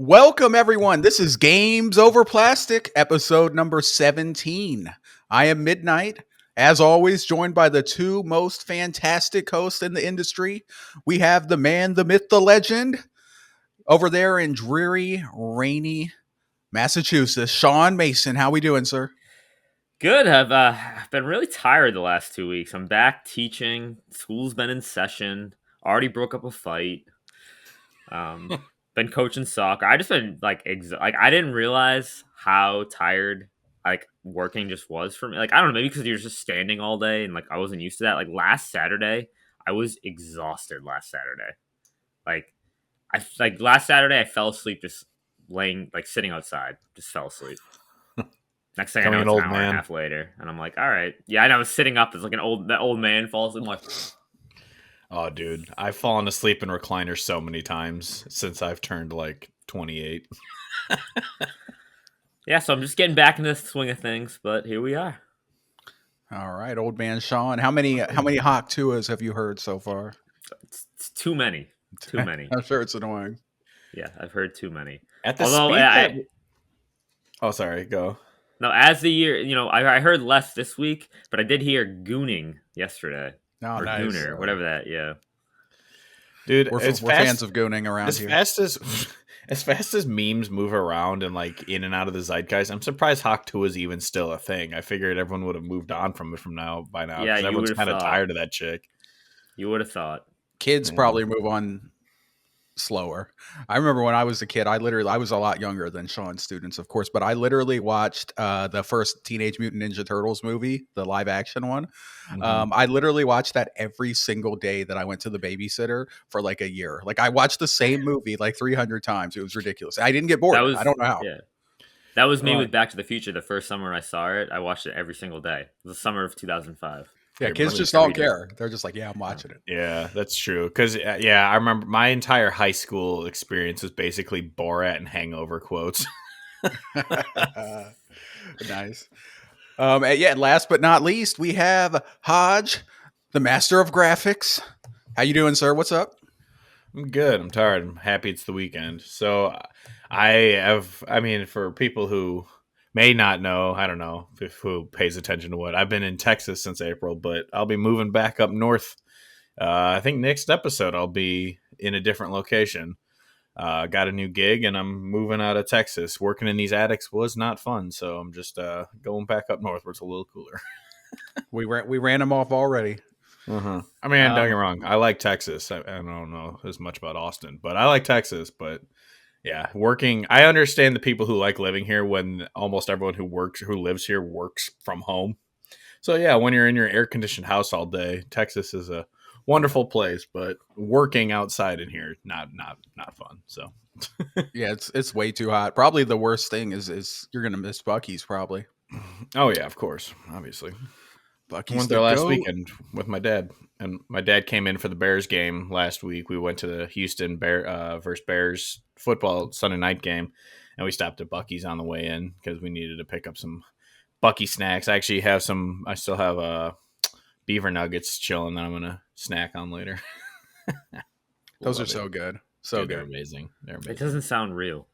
Welcome, everyone. This is Games Over Plastic, episode number 17. I am Midnight, as always, joined by the two most fantastic hosts in the industry. We have the man, the myth, the legend, over there in dreary, rainy Massachusetts. Sean Mason, how we doing, sir? Good. I've been really tired the last 2 weeks. I'm back teaching. School's been in session. Already broke up a fight. Um, been coaching soccer. I just been like I didn't realize how tired working just was for me. Like I don't know, maybe because you're just standing all day and like I wasn't used to that. Like last Saturday, I was exhausted. Last Saturday, like last Saturday, I fell asleep just laying like sitting outside. Just fell asleep. Next thing I know, Becoming it's an an old hour and a man. half later, and I'm like, all right, yeah. And I was sitting up as like that old man falls. I'm like, Oh, dude, I've fallen asleep in recliners so many times since I've turned like 28. yeah. So I'm just getting back into the swing of things, but here we are. All right, old man Sean. How many Hawk Tuas have you heard so far? It's too many, too many. I'm sure it's annoying. Yeah, I've heard too many. At the Although speed that... Oh, sorry, go. no, as the year, I heard less this week, but I did hear gooning yesterday Oh, or nice. gooner, whatever that. Yeah, Dude, We're fans of gooning around as here. as fast as memes move around and like in and out of the zeitgeist, I'm surprised Hawk 2 is even still a thing. I figured everyone would have moved on from it by now. Yeah, 'cause you everyone's would've kind of thought. tired of that chick. you would have thought. Kids Yeah. probably move on slower. I remember when I was a kid, I was a lot younger than Sean's students, of course, but I literally watched the first Teenage Mutant Ninja Turtles movie, the live action one. Mhm. I literally watched that every single day that I went to the babysitter for like a year. Like I watched the same movie like 300 times. It was ridiculous. I didn't get bored. That was I don't know how. yeah. That was me Well, with Back to the Future. The first summer I saw it, I watched it every single day. It was the summer of 2005. Yeah, Hey, kids brother, just every don't day. care. They're just like, yeah, I'm watching it. Yeah, that's true. Because I remember my entire high school experience was basically Borat and Hangover quotes. Nice. And yeah, last but not least, we have Hodge, the master of graphics. How you doing, sir? What's up? I'm good. I'm tired. I'm happy it's the weekend. So for people who may not know, I don't know if who pays attention to what, I've been in Texas since April, but I'll be moving back up north. I think next episode I'll be in a different location. Got a new gig and I'm moving out of Texas. Working in these attics was not fun, so I'm just going back up north where it's a little cooler. We ran him off already. Uh-huh. I mean, don't get me wrong. I like Texas. I don't know as much about Austin, but I like Texas. But yeah, working. I understand the people who like living here when almost everyone who lives here works from home. So yeah, when you're in your air conditioned house all day, Texas is a wonderful place. But working outside in here, not fun. So Yeah, it's way too hot. Probably the worst thing is you're gonna miss Bucky's probably. oh yeah, of course, obviously. I Bucky's went the there last goat. weekend with my dad, and my dad came in for the Bears game last week. We went to the Houston versus Bears football Sunday night game, and we stopped at Bucky's on the way in because we needed to pick up some Bucky snacks. I still have beaver nuggets chilling that I'm gonna snack on later. Those are Love so it. good. So Dude, they're good. amazing. They're It amazing. doesn't sound real.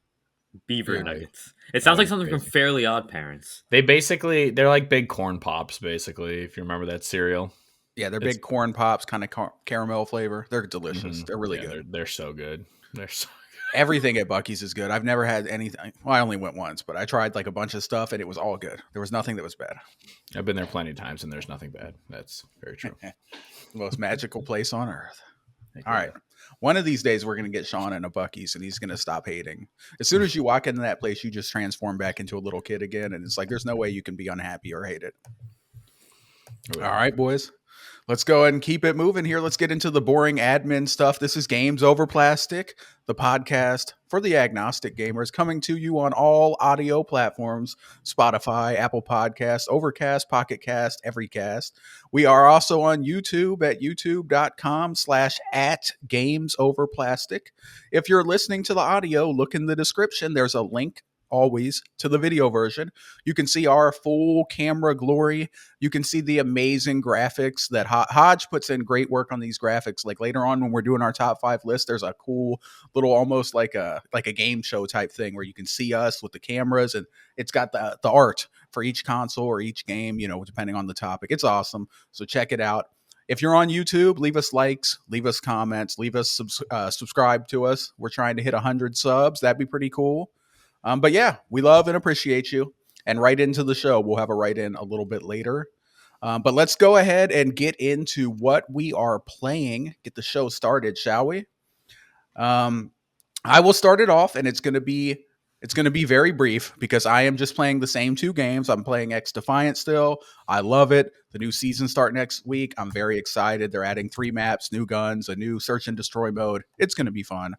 Beaver Yeah. nuggets. It sounds like something from Crazy. Fairly Odd Parents. They're like big corn pops, basically. If you remember that cereal. Yeah, they're It's- big corn pops, kind of caramel flavor. They're delicious. Mhm. They're really Yeah, good. They're so good. They're so Everything at Bucky's is good. I've never had anything. Well, I only went once, but I tried like a bunch of stuff and it was all good. There was nothing that was bad. I've been there plenty of times and there's nothing bad. That's very true. The most magical place on earth. All right. One of these days, we're going to get Sean in a Bucky's and he's going to stop hating. As soon as you walk into that place, you just transform back into a little kid again. And it's like, there's no way you can be unhappy or hate it. All right, boys. Let's go ahead and keep it moving here. Let's get into the boring admin stuff. This is Games Over Plastic, the podcast for the agnostic gamers, coming to you on all audio platforms: Spotify, Apple Podcasts, Overcast, Pocket Cast, Everycast. We are also on YouTube at youtube.com/@GamesOverPlastic. If you're listening to the audio, look in the description. There's a link always to the video version. You can see our full camera glory. You can see the amazing graphics that Hodge puts in great work on these graphics. Like later on when we're doing our top 5 list, there's a cool little almost like a game show type thing where you can see us with the cameras, and it's got the art for each console or each game, depending on the topic. It's awesome. So check it out. If you're on YouTube, leave us likes, leave us comments, leave us subscribe to us. We're trying to hit 100 subs. That'd be pretty cool. But yeah, we love and appreciate you. And right into the show. We'll have a write-in a little bit later. But let's go ahead and get into what we are playing. Get the show started, shall we? I will start it off, and it's going to be very brief because I am just playing the same 2 games. I'm playing X Defiant still. I love it. The new season start next week. I'm very excited. They're adding 3 maps, new guns, a new search and destroy mode. It's going to be fun.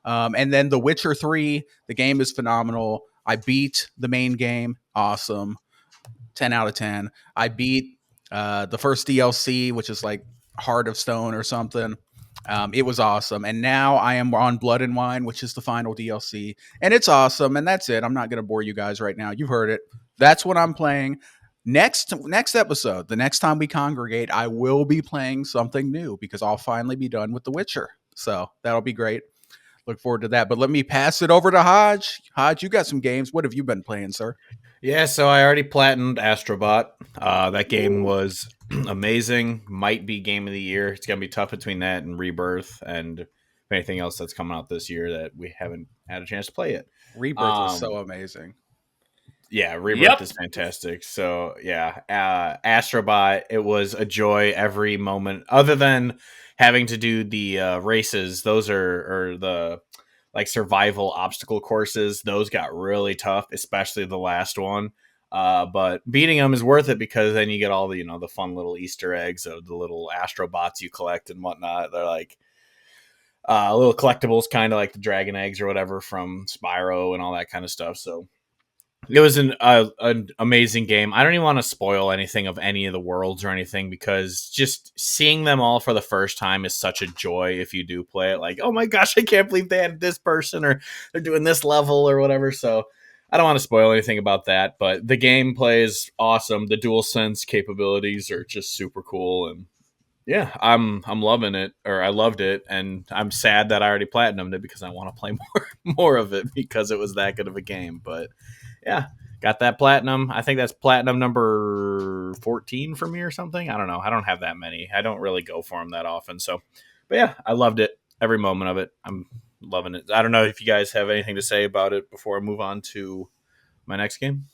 And then The Witcher 3, the game is phenomenal. I beat the main game. Awesome. 10 out of 10. I beat the first DLC, which is like Heart of Stone or something. It was awesome. And now I am on Blood and Wine, which is the final DLC. And it's awesome. And that's it. I'm not going to bore you guys right now. You've heard it. That's what I'm playing. Next episode, the next time we congregate, I will be playing something new because I'll finally be done with The Witcher. So that'll be great. Look forward to that. But let me pass it over to Hodge. Hodge, you got some games. What have you been playing, sir? Yeah, so I already platinumed Astrobot. That game was amazing. Might be game of the year. It's going to be tough between that and Rebirth and anything else that's coming out this year that we haven't had a chance to play yet. Rebirth is so amazing. Yeah, Rebirth is fantastic. So, yeah, Astrobot, it was a joy every moment. Other than having to do the races, those are the like survival obstacle courses. Those got really tough, especially the last one. But beating them is worth it because then you get all the the fun little Easter eggs of the little Astrobots you collect and whatnot. They're like little collectibles, kind of like the dragon eggs or whatever from Spyro and all that kind of stuff. So it was an amazing game. I don't even want to spoil anything of any of the worlds or anything because just seeing them all for the first time is such a joy if you do play it. Like, oh my gosh, I can't believe they had this person or they're doing this level or whatever. So I don't want to spoil anything about that, but the gameplay is awesome. The DualSense capabilities are just super cool. And yeah, I'm loving it, or I loved it. And I'm sad that I already platinumed it because I want to play more of it because it was that good of a game. But yeah, got that platinum. I think that's platinum number 14 for me or something. I don't know. I don't have that many. I don't really go for them that often. So, but yeah, I loved it. Every moment of it. I'm loving it. I don't know if you guys have anything to say about it before I move on to my next game.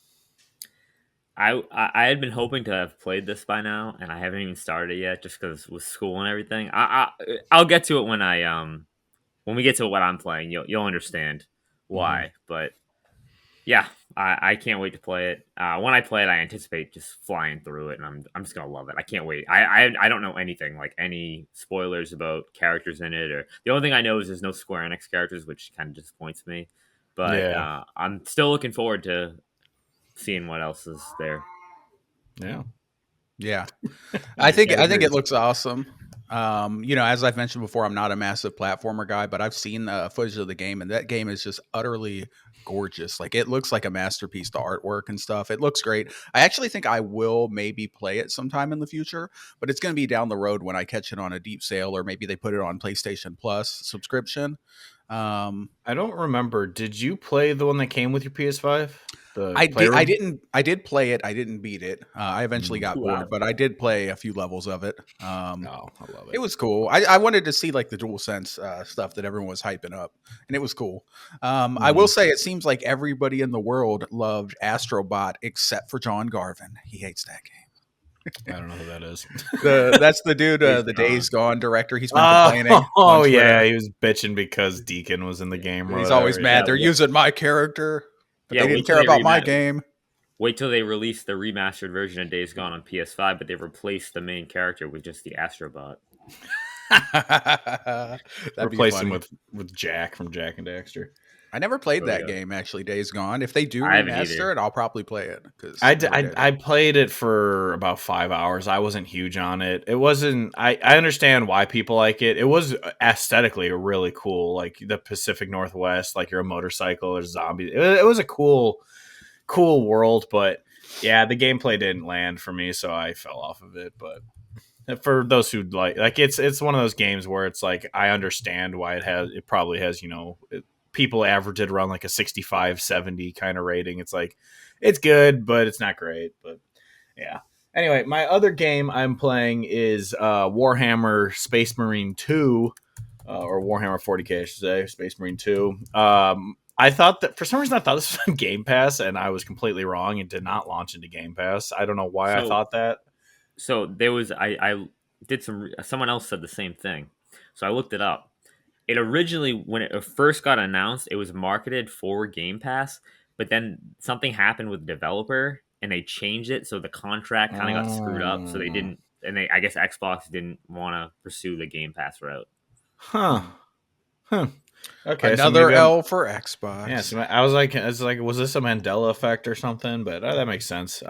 I had been hoping to have played this by now, and I haven't even started yet just because with school and everything. I'll get to it when we get to what I'm playing. You'll understand why. Mm-hmm. But yeah, I can't wait to play it. When I play it, I anticipate just flying through it, and I'm just gonna love it. I can't wait. I don't know anything, like any spoilers about characters in it, or the only thing I know is there's no Square Enix characters, which kind of disappoints me. But yeah. I'm still looking forward to seeing what else is there. Yeah. I think it looks awesome. As I've mentioned before, I'm not a massive platformer guy, but I've seen footage of the game, and that game is just utterly gorgeous. Like, it looks like a masterpiece, the artwork and stuff. It looks great. I actually think I will maybe play it sometime in the future, but it's going to be down the road when I catch it on a deep sale, or maybe they put it on PlayStation Plus subscription. I don't remember. Did you play the one that came with your PS5? I did play it. I didn't beat it. I eventually got bored, but I did play a few levels of it. I love it. It was cool. I wanted to see like the DualSense stuff that everyone was hyping up, and it was cool. I will say it seems like everybody in the world loved Astrobot except for John Garvin. He hates that game. I don't know who that is. That's the dude, the Days Gone director. He's been complaining. Oh yeah, he was bitching because Deacon was in the game. He's always mad. They're using my character. But they didn't care about my game. Wait till they release the remastered version of Days Gone on PS5, but they replaced the main character with just the Astrobot. Replace him with Jack from Jack and Daxter. I never played Really that good. game, actually, Days Gone. If they do I haven't remaster either. it, I'll probably play it. Because I played it for about 5 hours. I wasn't huge on it. It wasn't. I understand why people like it. It was aesthetically really cool, like the Pacific Northwest, like you're a motorcycle or zombies. It was a cool world, but yeah, the gameplay didn't land for me, so I fell off of it. But for those who like it's one of those games where it's like I understand why it probably has people average it around like a 65 70 kind of rating. It's like it's good, but it's not great. But yeah, anyway, my other game I'm playing is Warhammer Space Marine 2, or Warhammer 40k I should say, Space Marine 2. I thought that for some reason I thought this was on Game Pass, and I was completely wrong. It did not launch into Game Pass. I don't know why I So thought that. there was I did someone else said the same thing. So I looked it up. It originally, when it first got announced, it was marketed for Game Pass, but then something happened with the developer and they changed it, so the contract kind of got screwed up. So they Oh. didn't, and I guess Xbox didn't want to pursue the Game Pass route. Huh. Huh. Okay, so another maybe I'm. L for Xbox. Yeah, so I was like, was this a Mandela effect or something? But that makes sense.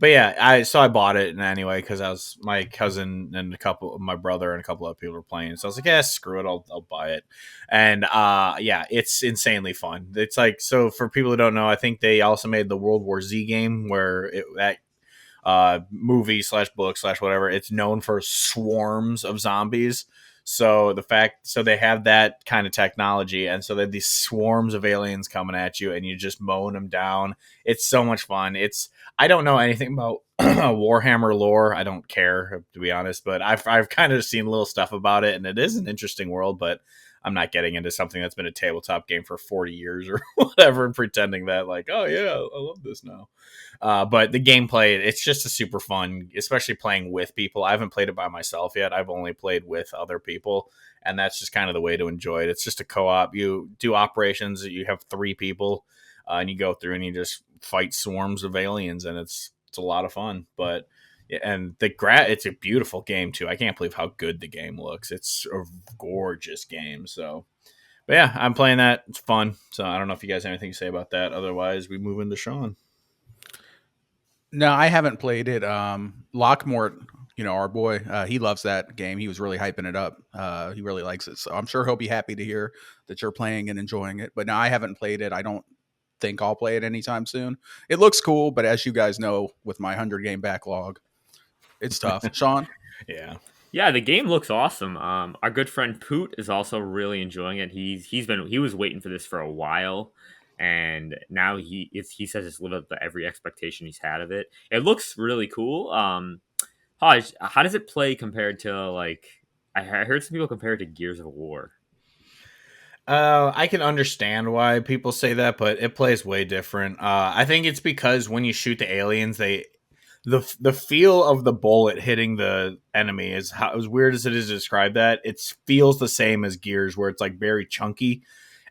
But yeah, I bought it anyway because I was my cousin and my brother and a couple of people were playing. So I was like, yeah, screw it, I'll buy it. And yeah, it's insanely fun. It's like, so for people who don't know, I think they also made the World War Z game where that movie slash book slash whatever, it's known for swarms of zombies. So they have that kind of technology, and so they have these swarms of aliens coming at you, and you just mowing them down. It's so much fun. I don't know anything about Warhammer lore. I don't care, to be honest, but I've kind of seen little stuff about it, and it is an interesting world. But I'm not getting into something that's been a tabletop game for 40 years or whatever, and pretending that like, oh yeah, I love this now. But the gameplay, it's just a super fun, especially playing with people. I haven't played it by myself yet. I've only played with other people, and that's just kind of the way to enjoy it. It's just a co-op. You do operations. You have 3 people, and you go through and you just fight swarms of aliens, and it's a lot of fun. But and it's a beautiful game too. I can't believe how good the game looks. It's a gorgeous game. So, but yeah, I'm playing that. It's fun. So I don't know if you guys have anything to say about that. Otherwise, we move into Sean. No, I haven't played it. Lockmort, our boy, he loves that game. He was really hyping it up. He really likes it. So I'm sure he'll be happy to hear that you're playing and enjoying it. But no, I haven't played it. I don't think I'll play it anytime soon. It looks cool, but as you guys know, with my 100-game backlog, it's tough. Sean? Yeah. Yeah, the game looks awesome. Our good friend Poot is also really enjoying it. He was waiting for this for a while, and now he says it's lived up to every expectation he's had of it. It looks really cool. Hodge, how does it play compared to like? I heard some people compare it to Gears of War. I can understand why people say that, but it plays way different. I think it's because when you shoot the aliens, the feel of the bullet hitting the enemy is how, as weird as it is to describe that, it feels the same as Gears, where it's like very chunky,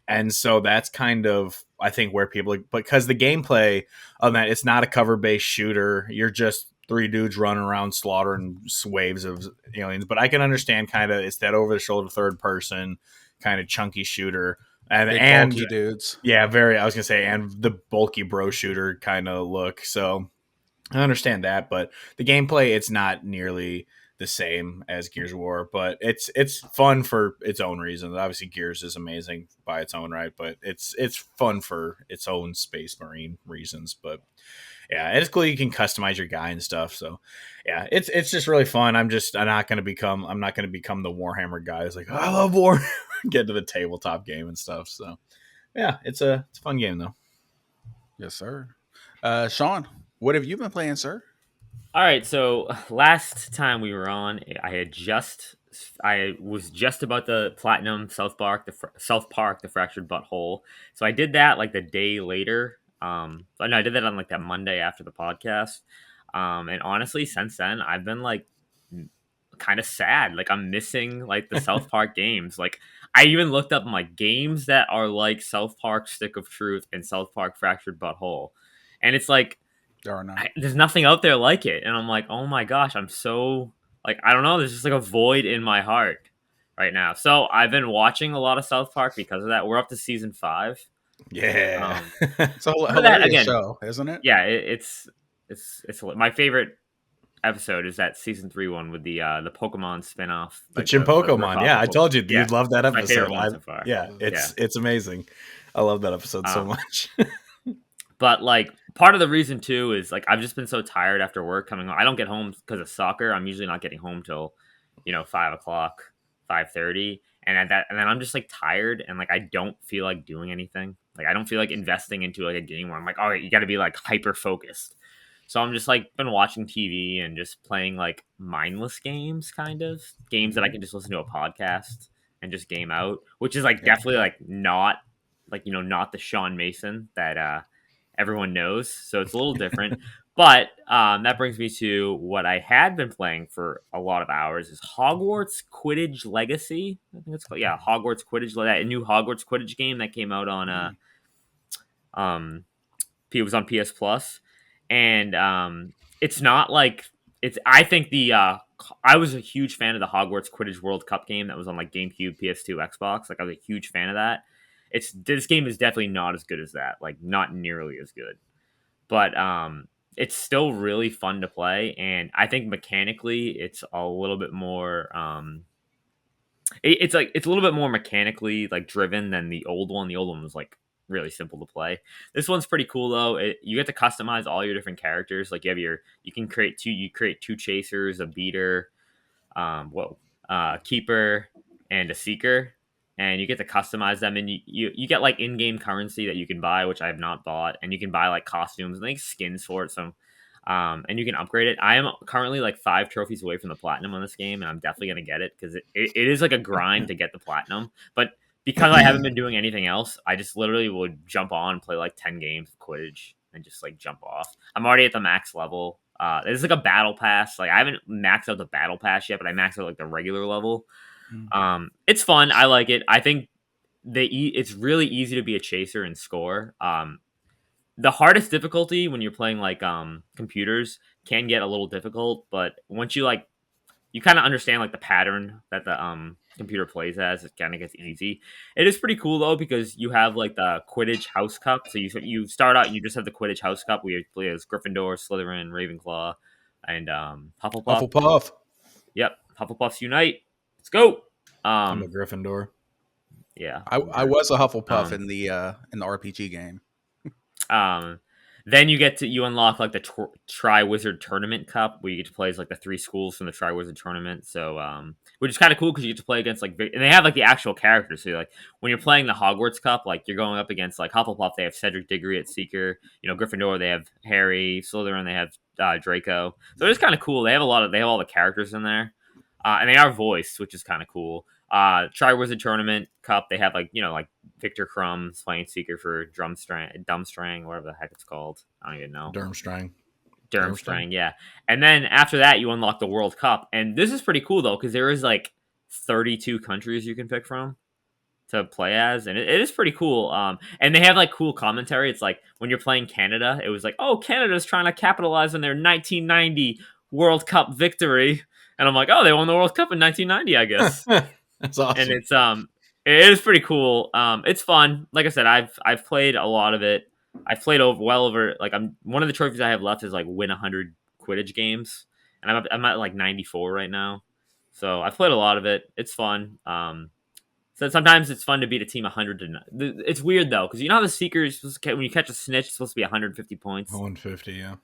and so that's kind of I think where people because the gameplay of that, it's not a cover based shooter. You're just 3 dudes running around slaughtering waves of aliens, but I can understand kind of it's that over the shoulder third person kind of chunky shooter Big and bulky dudes. yeah, I was gonna say, and the bulky bro shooter kind of look. So I understand that, but the gameplay, it's not nearly the same as Gears of War, but it's fun for its own reasons. Obviously, Gears is amazing by its own right, but it's fun for its own Space Marine reasons. But yeah, it's cool. You can customize your guy and stuff. So yeah, it's just really fun. I'm not going to become the Warhammer guy who's like, oh, I love War, get to the tabletop game and stuff. So yeah, it's a fun game though. Yes, sir. Sean, what have you been playing, sir? All right, so last time we were on, I was just about the platinum South Park, the Fractured Butthole. So I did that like the day later. But no, I did that on like that Monday after the podcast. And honestly, since then I've been like kind of sad. Like I'm missing like the South Park games. Like I even looked up my games that are like South Park Stick of Truth and South Park Fractured Butthole, and it's like There are none. there's nothing out there like it. And I'm like, oh my gosh, I'm so like I don't know. There's just like a void in my heart. right now. So I've been watching a lot of South Park because of that. We're up to season 5. Yeah. It's a Part of that, hilarious again, show, isn't it? yeah, it's my favorite episode is that season 3 one with the Pokemon spinoff, The like the Chimpokemon. Yeah, I rip-off of told you Yeah, you'd love that it's my favorite episode. one so far. Yeah, it's amazing. I love that episode so much. But like part of the reason too is like I've just been so tired after work coming home. I don't get home because of soccer. I'm usually not getting home till 5:00, 5:30, and then I'm just like tired and like I don't feel like doing anything. Like I don't feel like investing into like a game where I'm like, all right, you got to be like hyper focused. So I'm just like been watching TV and just playing like mindless games, kind of games that I can just listen to a podcast and just game out, which is like definitely like not like not the Sean Mason that everyone knows. So it's a little different. But that brings me to what I had been playing for a lot of hours is Hogwarts Quidditch Legacy. I think it's called Hogwarts Quidditch. That new Hogwarts Quidditch game that came out on it was on PS Plus, and it's not like it's. I think I was a huge fan of the Hogwarts Quidditch World Cup game that was on like GameCube, PS2, Xbox. Like I was a huge fan of that. This game is definitely not as good as that. Like not nearly as good, but it's still really fun to play, and I think mechanically it's a little bit more. It's a little bit more mechanically like driven than the old one. The old one was like really simple to play. This one's pretty cool though. You get to customize all your different characters. Like you can create two chasers, a beater, keeper, and a seeker, and you get to customize them. And you get like in-game currency that you can buy, which I have not bought, and you can buy like costumes and like skins for it. So and you can upgrade it. I am currently like 5 trophies away from the platinum on this game, and I'm definitely going to get it because it is like a grind to get the platinum. But because I haven't been doing anything else, I just literally would jump on and play like 10 games of Quidditch and just like jump off. I'm already at the max level. There's like a battle pass. Like I haven't maxed out the battle pass yet, but I maxed out like the regular level. It's fun. I like it. I think it's really easy to be a chaser and score. The hardest difficulty when you're playing like computers can get a little difficult, but once you kind of understand like the pattern that the computer plays as, it kind of gets easy. It is pretty cool though because you have like the Quidditch House Cup. So you start out, you just have the Quidditch House Cup where you play as Gryffindor, Slytherin, Ravenclaw, and Hufflepuff. Hufflepuff. Yep, Hufflepuffs unite. Let's go. I'm a Gryffindor. Yeah, I was a Hufflepuff in the RPG game. Then you unlock like the Tri-Wizard Tournament Cup where you get to play as like the 3 schools from the Tri-Wizard Tournament. So, which is kind of cool because you get to play against like, and they have like the actual characters. So like when you're playing the Hogwarts Cup, like you're going up against like Hufflepuff, they have Cedric Diggory at Seeker. Gryffindor, they have Harry. Slytherin, they have Draco. So it's kind of cool. They have all the characters in there, and they are voiced, which is kind of cool. Tri-Wizard Tournament Cup, they have like Victor Crumb's playing Seeker for Dumbstrang, whatever the heck it's called. I don't even know. Durmstrang, yeah. And then after that, you unlock the World Cup, and this is pretty cool though because there is like 32 countries you can pick from to play as, and it is pretty cool. And they have like cool commentary. It's like when you're playing Canada, it was like, oh, Canada's trying to capitalize on their 1990 World Cup victory, and I'm like, oh, they won the World Cup in 1990, I guess. That's awesome. And it is pretty cool. It's fun. Like I said, I've played a lot of it. I've played over like one of the trophies I have left is like win 100 Quidditch games, and I'm at like 94 right now. So I've played a lot of it. It's fun. So sometimes it's fun to beat a team 100 to. It's weird though because you know how the Seeker is supposed to, when you catch a snitch, it's supposed to be 150 points. 150, yeah.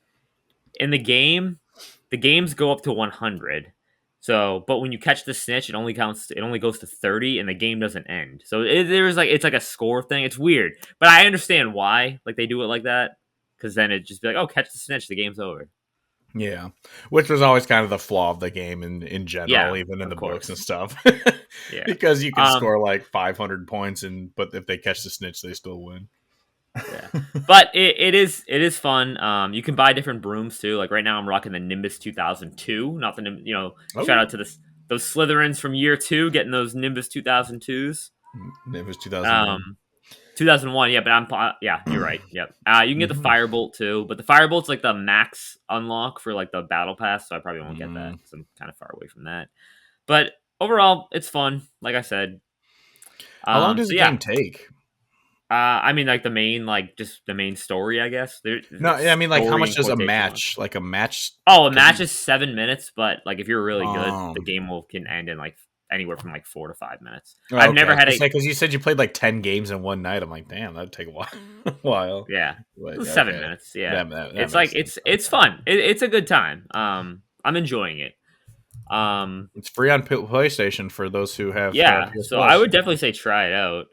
In the games go up to 100. So, but when you catch the snitch, it only goes to 30, and the game doesn't end. So it's like a score thing. It's weird, but I understand why like they do it like that because then it just be like, oh, catch the snitch, the game's over. Yeah, which was always kind of the flaw of the game in general, even in the books and stuff. Yeah, because you can score like 500 points, but if they catch the snitch, they still win. Yeah, but it is fun. You can buy different brooms too. Like right now, I'm rocking the Nimbus 2002. Not the shout out to those Slytherins from year 2 getting those Nimbus 2002s. Nimbus 2001. 2001. Yeah, but you're right. Yep. You can get the Firebolt too, but the Firebolt's like the max unlock for like the battle pass, so I probably won't get that because I'm kind of far away from that. But overall, it's fun. Like I said. How long does So the yeah. game take? I mean, like just the main story, I guess. No, I mean, like, how Story much in does a quotation marks. match? Like a match? Oh, a 'Cause match is 7 minutes, but like if you're really good, Oh. the game can end in like anywhere from like 4 to 5 minutes. Oh, I've okay. never had a because you said you played like 10 games in one night. I'm like, damn, that'd take a while. yeah, But, 7 minutes. Yeah, that it's makes like sense. it's fun. It's a good time. I'm enjoying it. It's free on PlayStation for those who have Yeah, PS so I Plus. would definitely say try it out.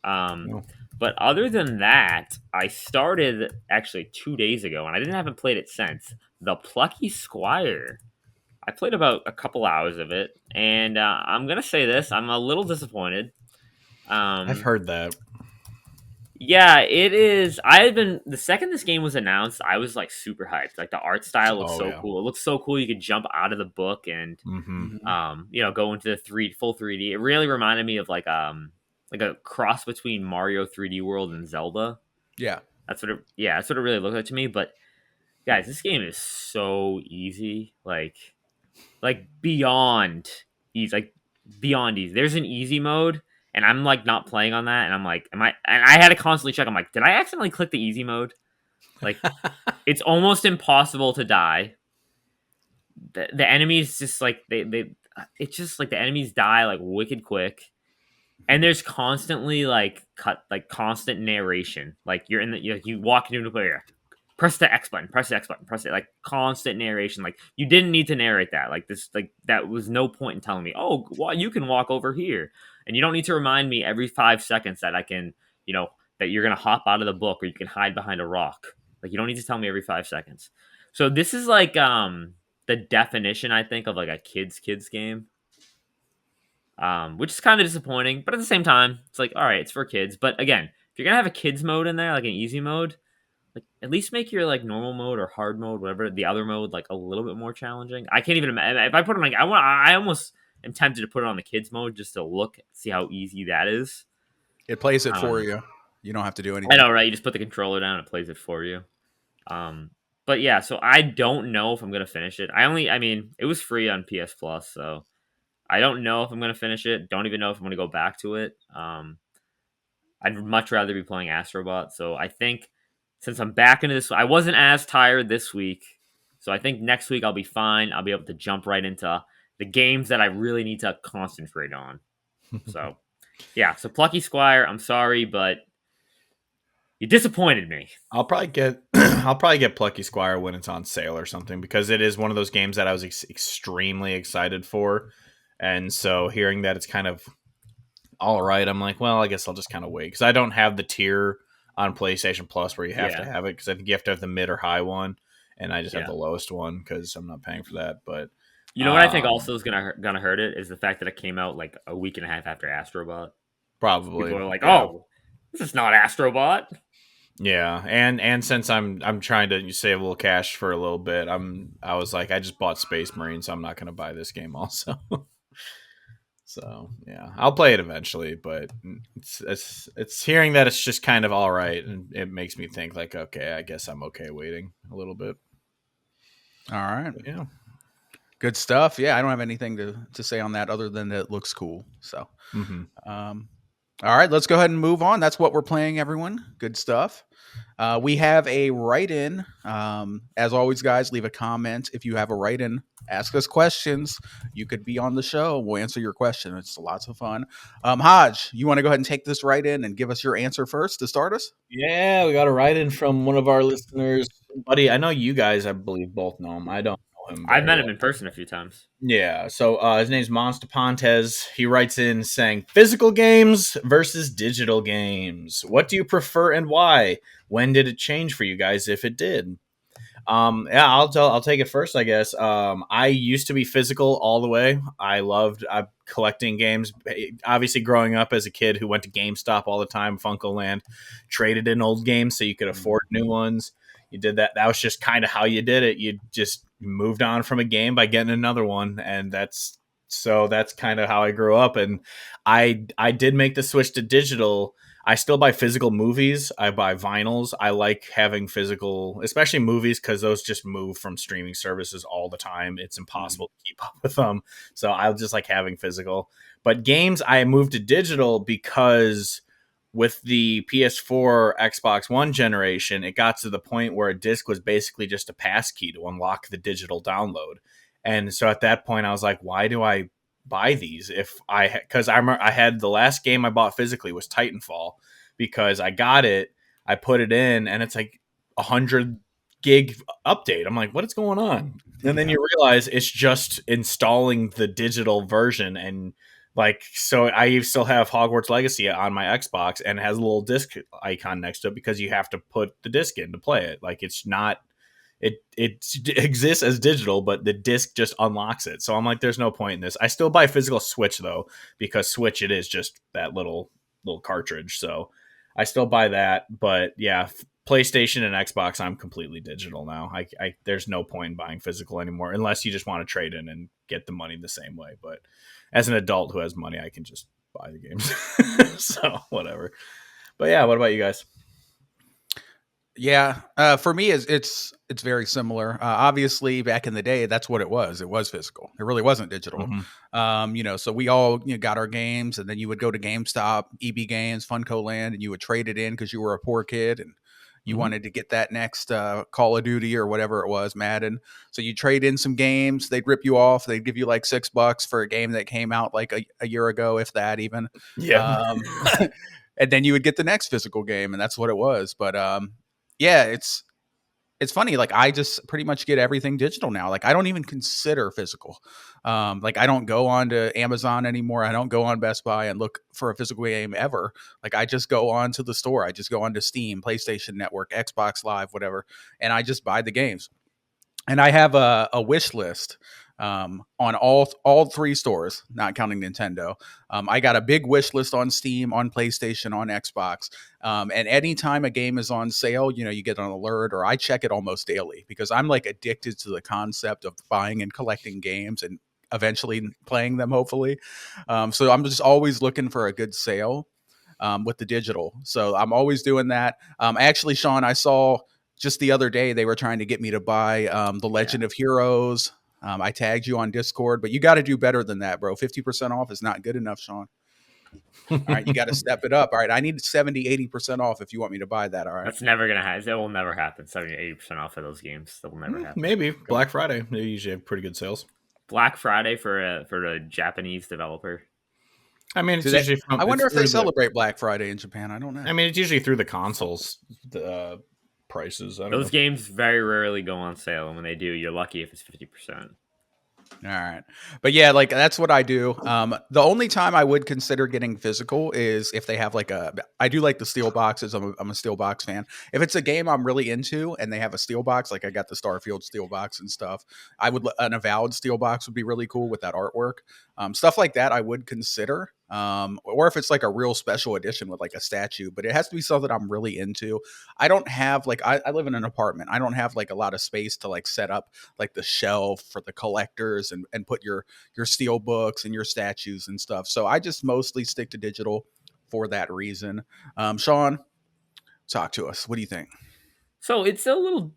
No. But other than that, I started actually 2 days ago, and I haven't played it since. The Plucky Squire. I played about a couple hours of it, and I'm gonna say this: I'm a little disappointed. I've heard that. Yeah, it is. I had been the second this game was announced, I was like super hyped. Like the art style looks so Yeah. cool. It looks so cool. You could jump out of the book and go into the full 3D. It really reminded me of like a cross between Mario 3D World and Zelda. Yeah. That's what it really looked like to me. But guys, this game is so easy. Like beyond easy. Like beyond easy. There's an easy mode, and I'm like not playing on that, and I'm like, am I? And I had to constantly check. I'm like, did I accidentally click the easy mode? Like, it's almost impossible to die. The enemies just like it's just like the enemies die like wicked quick, and there's constantly like constant narration. Like you're in the you walk into a player. Press the X button, press the X button, press it, like constant narration. Like you didn't need to narrate that. Like this, like that was no point in telling me, oh, well, you can walk over here. And you don't need to remind me every 5 seconds that I can, that you're going to hop out of the book or you can hide behind a rock. Like you don't need to tell me every 5 seconds. So this is like, the definition, I think, of like a kid's game. Which is kind of disappointing, but at the same time, it's like, all right, it's for kids. But again, if you're going to have a kids mode in there, like an easy mode, like at least make your like normal mode or hard mode, whatever the other mode, like a little bit more challenging. I can't even imagine if I put it on like I almost am tempted to put it on the kids mode just to see how easy that is. It plays it for you. You don't have to do anything. I know, right? You just put the controller down, it plays it for you. But yeah, so I don't know if I'm gonna finish it. I mean, it was free on PS Plus, so I don't know if I'm gonna finish it. Don't even know if I'm gonna go back to it. I'd much rather be playing Astrobot. So I think since I'm back into this, I wasn't as tired this week. So I think next week I'll be fine. I'll be able to jump right into the games that I really need to concentrate on. So, yeah. So Plucky Squire, I'm sorry, but you disappointed me. I'll probably get Plucky Squire when it's on sale or something, because it is one of those games that I was extremely excited for. And so hearing that it's kind of all right, I'm like, well, I guess I'll just kind of wait, because I don't have the tier on PlayStation Plus where you have to have it, because I think you have to have the mid or high one, and I just have the lowest one because I'm not paying for that. But you know what I think also is gonna hurt it is the fact that it came out like a week and a half after Astrobot. Probably people are like, oh, this is not Astrobot. Yeah, and since I'm trying to save a little cash for a little bit, I was like, I just bought Space Marine, so I'm not going to buy this game also. So yeah, I'll play it eventually, but it's hearing that it's just kind of all right, and it makes me think like, okay, I guess I'm okay waiting a little bit. All right, but yeah, good stuff. Yeah, I don't have anything to say on that other than it looks cool. So, all right, let's go ahead and move on. That's what we're playing, everyone. Good stuff. We have a write-in. As always, guys, leave a comment if you have a write-in. Ask us questions. You could be on the show. We'll answer your question. It's lots of fun. Hodge, you want to go ahead and take this write-in and give us your answer first to start us? Yeah, we got a write-in from one of our listeners. Buddy, I know you guys, I believe, both know him. I don't know him. I've met him in person a few times. Yeah, so his name's Monsta Pontes. He writes in saying, physical games versus digital games. What do you prefer and why? When did it change for you guys, if it did? Yeah, I'll take it first, I guess. I used to be physical all the way. I loved collecting games. Obviously, growing up as a kid who went to GameStop all the time, Funkoland, traded in old games so you could afford new ones. You did that. That was just kind of how you did it. You just moved on from a game by getting another one, and that's kind of how I grew up. And I did make the switch to digital. I still buy physical movies. I buy vinyls. I like having physical, especially movies, because those just move from streaming services all the time. It's impossible to keep up with them. So I just like having physical. But games, I moved to digital because with the PS4, Xbox One generation, it got to the point where a disc was basically just a pass key to unlock the digital download. And so at that point, I was like, why do I buy these if because I remember I had the last game I bought physically was Titanfall because I got it, I put it in, and it's like 100 gig update. I'm like, what is going on? And then you realize it's just installing the digital version. And like, so I still have Hogwarts Legacy on my Xbox, and it has a little disc icon next to it because you have to put the disc in to play it. Like, it's not, it exists as digital, but the disc just unlocks it. So I'm like, there's no point in this. I still buy physical Switch though, because Switch, it is just that little cartridge. So I still buy that. But yeah, PlayStation and Xbox, I'm completely digital now. I there's no point in buying physical anymore unless you just want to trade in and get the money the same way. But as an adult who has money, I can just buy the games. So whatever. But yeah, what about you guys? Yeah, for me, it's very similar. Obviously, back in the day, that's what it was. It was physical. It really wasn't digital. So we all got our games, and then you would go to GameStop, EB Games, Funco Land, and you would trade it in because you were a poor kid and you wanted to get that next Call of Duty or whatever it was, Madden. So you trade in some games. They'd rip you off. They'd give you like $6 for a game that came out like a year ago, if that even. Yeah. And then you would get the next physical game, and that's what it was. But yeah, it's funny. Like, I just pretty much get everything digital now. Like, I don't even consider physical. Like, I don't go on to Amazon anymore. I don't go on Best Buy and look for a physical game ever. Like, I just go on to the store. I just go on to Steam, PlayStation Network, Xbox Live, whatever, and I just buy the games. And I have a wish list on all three stores, not counting Nintendo. I got a big wish list on Steam, on PlayStation, on Xbox. And anytime a game is on sale, you get an alert, or I check it almost daily because I'm like addicted to the concept of buying and collecting games and eventually playing them, hopefully. So I'm just always looking for a good sale with the digital. So I'm always doing that. Actually, Sean, I saw just the other day they were trying to get me to buy The Legend of Heroes. I tagged you on Discord, but you got to do better than that, bro. 50% off is not good enough, Sean. All right, you got to step it up. All right, I need 70, 80% off if you want me to buy that. All right, that's never gonna happen. That will never happen. 70-80% off of those games. That will never happen. Maybe Black Friday. They usually have pretty good sales. Black Friday for a Japanese developer. I mean, it's usually I wonder if they celebrate Black Friday in Japan. I don't know. I mean, it's usually through the consoles. The prices. Those games very rarely go on sale, and when they do, you're lucky if it's 50%. All right. But yeah, like that's what I do. The only time I would consider getting physical is if they have I do like the steel boxes. I'm a steel box fan. If it's a game I'm really into and they have a steel box, like I got the Starfield steel box and stuff, an Avowed steel box would be really cool with that artwork. Stuff like that I would consider. Or if it's like a real special edition with like a statue, but it has to be something I'm really into. I don't have I live in an apartment. I don't have like a lot of space to like set up like the shelf for the collectors and put your steel books and your statues and stuff. So I just mostly stick to digital for that reason. Sean, talk to us. What do you think? So it's a little,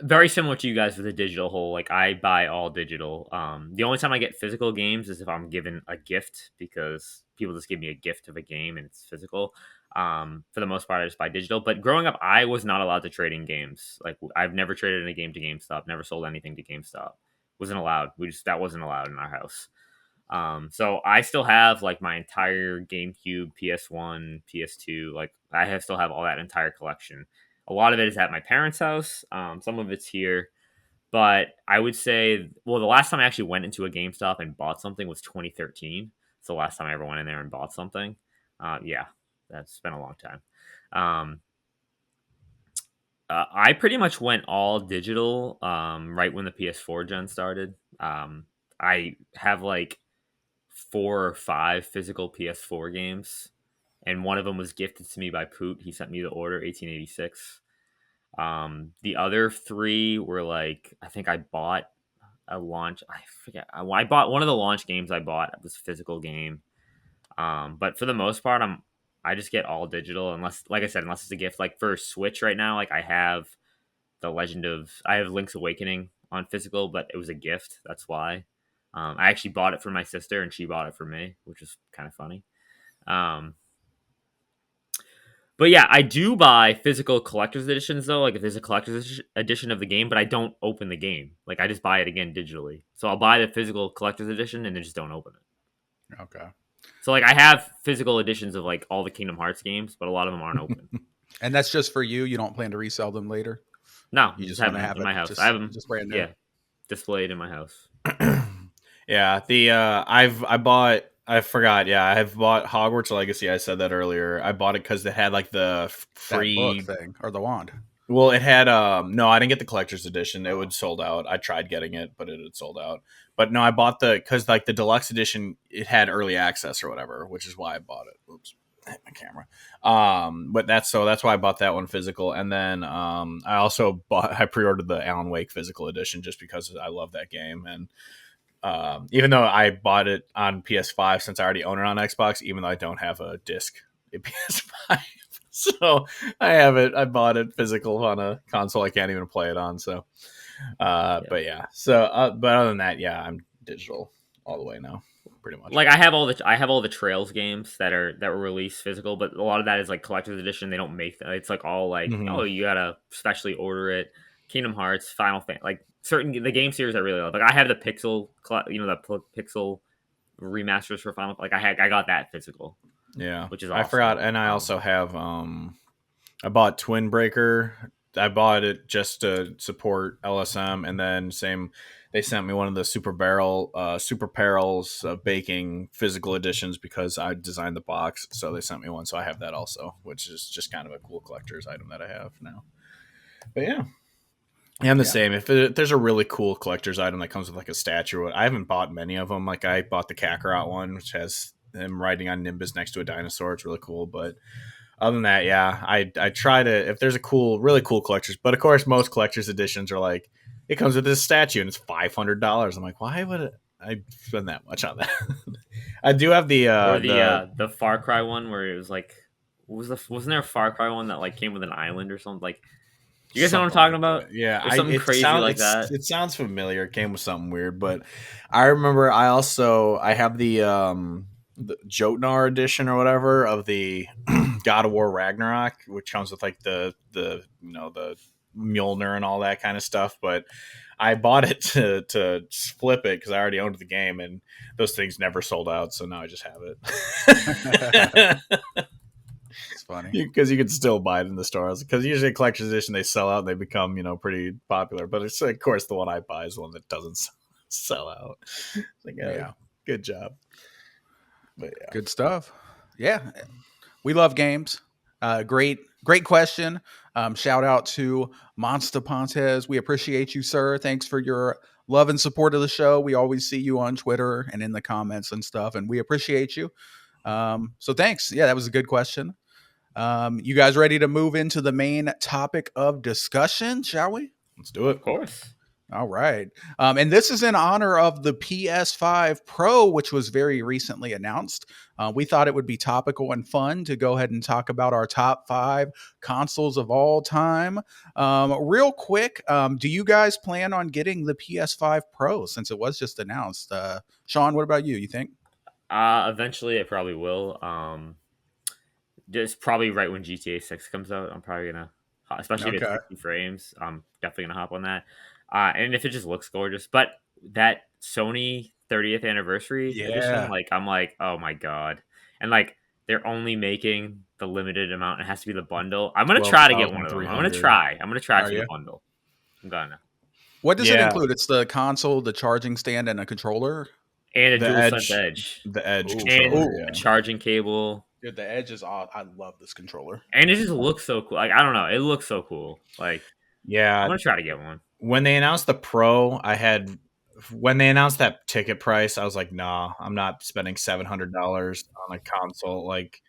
very similar to you guys with the digital whole. Like, I buy all digital. The only time I get physical games is if I'm given a gift, because people just give me a gift of a game and it's physical. For the most part, I just buy digital. But growing up, I was not allowed to trade in games. Like, I've never traded in a game to GameStop. Never sold anything to GameStop. Wasn't allowed. That wasn't allowed in our house. So I still have like my entire GameCube, PS1, PS2. Like, still have all that entire collection. A lot of it is at my parents' house. Some of it's here. But I would say, the last time I actually went into a GameStop and bought something was 2013. It's the last time I ever went in there and bought something. Yeah, that's been a long time. I pretty much went all digital right when the PS4 gen started. I have like 4 or 5 physical PS4 games, and one of them was gifted to me by Poot. He sent me the order, 1886. The other 3 were like, I think I bought a launch. I forget. I bought one of the launch games I bought. It was a physical game. But for the most part, I just get all digital unless, like I said, unless it's a gift. Like for Switch right now, like I have I have Link's Awakening on physical, but it was a gift. That's why. I actually bought it for my sister, and she bought it for me, which is kind of funny. But yeah, I do buy physical collector's editions though. Like if there's a collector's edition of the game, but I don't open the game. Like I just buy it again digitally. So I'll buy the physical collector's edition and then just don't open it. Okay. So like I have physical editions of like all the Kingdom Hearts games, but a lot of them aren't open. And that's just for you. You don't plan to resell them later. No, You just just have want to them have in it my house. just, I have them just brand new. Yeah, displayed in my house. Yeah, I forgot. Yeah, I've bought Hogwarts Legacy. I said that earlier. I bought it because it had like the free that book thing or the wand. Well, it had no, I didn't get the collector's edition. It was sold out. I tried getting it, but it had sold out. But no, I bought because like the deluxe edition, it had early access or whatever, which is why I bought it. Oops, I hit my camera. But that's why I bought that one physical. And then I pre-ordered the Alan Wake physical edition just because I love that game. And even though I bought it on PS5, since I already own it on Xbox, even though I don't have a disc in PS5. So I have it. I bought it physical on a console I can't even play it on. So, but yeah. So, but other than that, yeah, I'm digital all the way now, pretty much. Like I have all the Trails games that were released physical, but a lot of that is like collector's edition. They don't make that. It's like all like, oh, you gotta specially order it. Kingdom Hearts, Final Fantasy, like the game series I really love. Like I have the Pixel, the Pixel remasters for Final. Like I got that physical. Yeah, which is awesome. I forgot, and I also have I bought Twin Breaker. I bought it just to support LSM, and then they sent me one of the Super Perils baking physical editions because I designed the box, so they sent me one. So I have that also, which is just kind of a cool collector's item that I have now. But yeah. I'm the same. If there's a really cool collector's item that comes with like a statue, I haven't bought many of them. Like I bought the Kakarot one, which has him riding on Nimbus next to a dinosaur. It's really cool. But other than that, yeah, I try to, if there's really cool collectors, but of course most collector's editions are like, it comes with this statue and it's $500. I'm like, why would I spend that much on that? I do have the Far Cry one where it was like, wasn't there a Far Cry one that like came with an island or something? Like, you guys know what I'm talking about? Yeah, or something crazy like that. It sounds familiar. It came with something weird, but I remember I have the Jotnar edition or whatever of the God of War Ragnarok, which comes with like the Mjolnir and all that kind of stuff. But I bought it to flip it because I already owned the game, and those things never sold out. So now I just have it. It's funny because you can still buy it in the stores. Because usually a collector's edition, they sell out and they become pretty popular. But it's of course the one I buy is the one that doesn't sell out. Like, yeah, good job. But yeah. Good stuff. Yeah, we love games. Great question. Shout out to Monsta Pontes. We appreciate you, sir. Thanks for your love and support of the show. We always see you on Twitter and in the comments and stuff, and we appreciate you. So thanks. Yeah, that was a good question. You guys ready to move into the main topic of discussion, shall we? Let's do it. Of course. All right. And this is in honor of the PS5 Pro, which was very recently announced. We thought it would be topical and fun to go ahead and talk about our top 5 consoles of all time. Real quick, do you guys plan on getting the PS5 Pro since it was just announced? Sean, what about you? You think? Eventually I probably will. Just probably right when GTA 6 comes out. I'm probably gonna, especially if it's 60 frames. I'm definitely gonna hop on that. And if it just looks gorgeous, but that Sony 30th anniversary edition, like I'm like, oh my god, and like they're only making the limited amount. It has to be the bundle. I'm gonna try to get one of them. I'm gonna try for the bundle. I'm gonna. What does it include? It's the console, the charging stand, and a controller, and a DualSense Edge. The Edge and a charging cable. Dude, the Edge is off. I love this controller, and it just looks so cool. Like I don't know, it looks so cool. Like I'm gonna try to get one. When they announced the Pro, when they announced that ticket price, I was like, nah, I'm not spending $700 on a console. Like,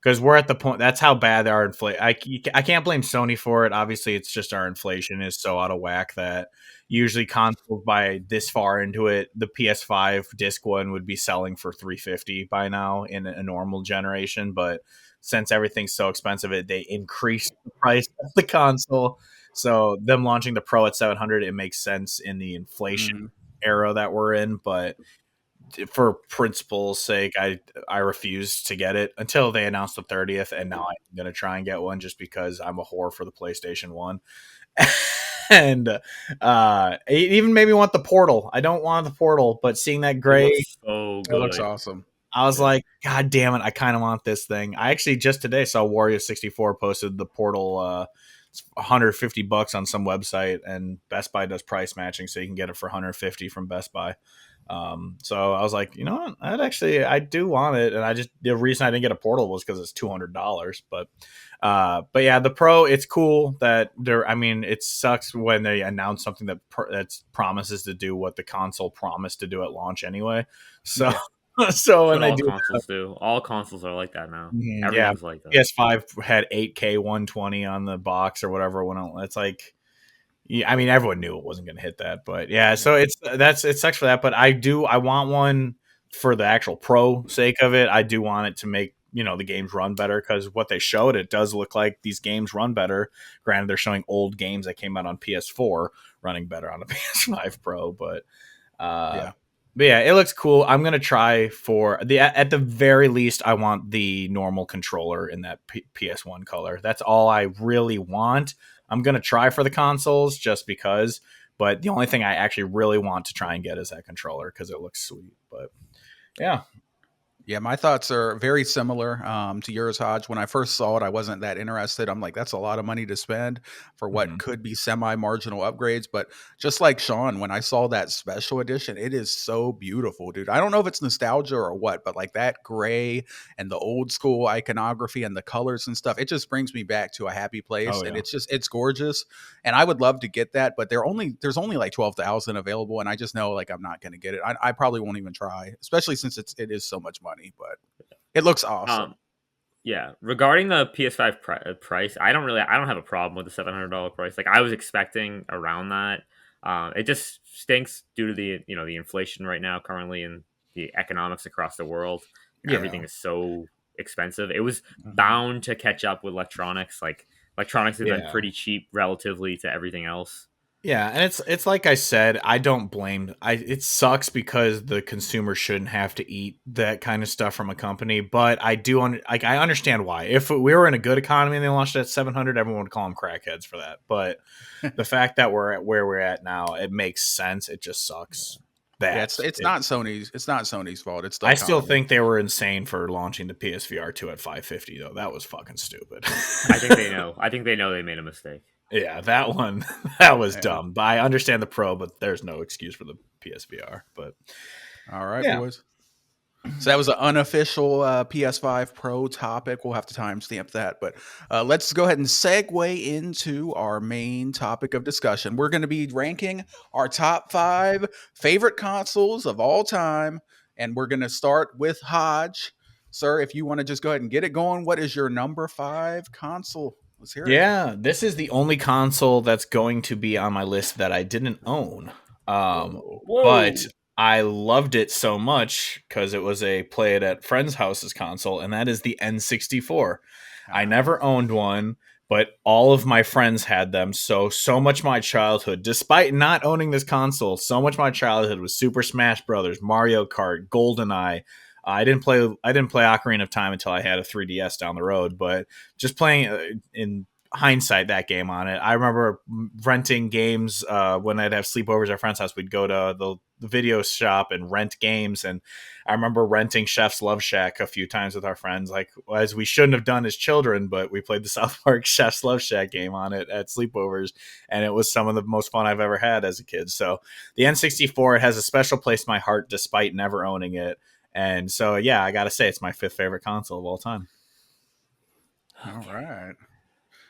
because we're at the point, that's how bad our inflation. I can't blame Sony for it. Obviously, it's just our inflation is so out of whack that usually consoles by this far into it, the PS5 disc one would be selling for $350 by now in a normal generation. But since everything's so expensive, they increased the price of the console. So them launching the Pro at 700, it makes sense in the inflation era that we're in. But for principle's sake, I refused to get it until they announced the 30th, and now I'm gonna try and get one just because I'm a whore for the PlayStation 1. And it even made me want the Portal. I don't want the Portal, but seeing that gray, it looks awesome. I was like, God damn it, I kind of want this thing. I actually just today saw Wario64 posted the Portal. It's $150 on some website, and Best Buy does price matching, so you can get it for $150 from Best Buy. So I was like, you know what? I do want it, and the reason I didn't get a Portal was because it's $200. But yeah, the Pro, it's cool that they're. I mean, it sucks when they announce something that promises to do what the console promised to do at launch anyway. So. Yeah. So when all consoles do, all consoles are like that now. Everything's like that. PS5 had 8K 120 on the box or whatever. It's like, yeah, I mean, everyone knew it wasn't going to hit that, but yeah. So it sucks for that. But I want one for the actual Pro sake of it. I do want it to make the games run better, because what they showed, it does look like these games run better. Granted, they're showing old games that came out on PS4 running better on a PS5 Pro, but yeah. But yeah, it looks cool. I'm gonna try at the very least, I want the normal controller in that PS1 color. That's all I really want. I'm gonna try for the consoles just because, but the only thing I actually really want to try and get is that controller because it looks sweet. But yeah. Yeah, my thoughts are very similar to yours, Hodge. When I first saw it, I wasn't that interested. I'm like, that's a lot of money to spend for what could be semi-marginal upgrades. But just like Sean, when I saw that special edition, it is so beautiful, dude. I don't know if it's nostalgia or what, but like that gray and the old school iconography and the colors and stuff, it just brings me back to a happy place. Oh, yeah. And it's gorgeous. And I would love to get that, but there's only like 12,000 available. And I just know like I'm not going to get it. I probably won't even try, especially since it is so much money. But it looks awesome. Yeah, regarding the PS5 price, I don't have a problem with the $700 price. Like I was expecting around that. It just stinks due to the the inflation right now currently and the economics across the world. Yeah. Everything is so expensive. It was bound to catch up with electronics. Like electronics have been pretty cheap relatively to everything else. Yeah, and it's like I said, I don't blame. It sucks because the consumer shouldn't have to eat that kind of stuff from a company, but I understand why. If we were in a good economy and they launched it at 700, everyone would call them crackheads for that. But the fact that we're at where we're at now, it makes sense. It just sucks. It's not Sony's fault. It's I still think they were insane for launching the PSVR 2 at 550 though. That was fucking stupid. I think they know. I think they know they made a mistake. Yeah, that one, that was dumb. But I understand the Pro, but there's no excuse for the PSVR. But all right, boys. So that was an unofficial PS5 Pro topic. We'll have to timestamp that. But let's go ahead and segue into our main topic of discussion. We're going to be ranking our top 5 favorite consoles of all time. And we're going to start with Hodge. Sir, if you want to just go ahead and get it going, what is your number 5 console? Let's hear it. Yeah, this is the only console that's going to be on my list that I didn't own. But I loved it so much because it was a play it at friends' houses console, and that is the N64. I never owned one, but all of my friends had them. So much of my childhood, despite not owning this console, so much of my childhood was Super Smash Brothers, Mario Kart, GoldenEye. I didn't play Ocarina of Time until I had a 3DS down the road, but just playing in hindsight that game on it. I remember renting games when I'd have sleepovers at a friend's house. We'd go to the video shop and rent games, and I remember renting Chef's Love Shack a few times with our friends, like as we shouldn't have done as children, but we played the South Park Chef's Love Shack game on it at sleepovers, and it was some of the most fun I've ever had as a kid. So the N64 has a special place in my heart despite never owning it. And so, yeah, I got to say, it's my 5th favorite console of all time. All right.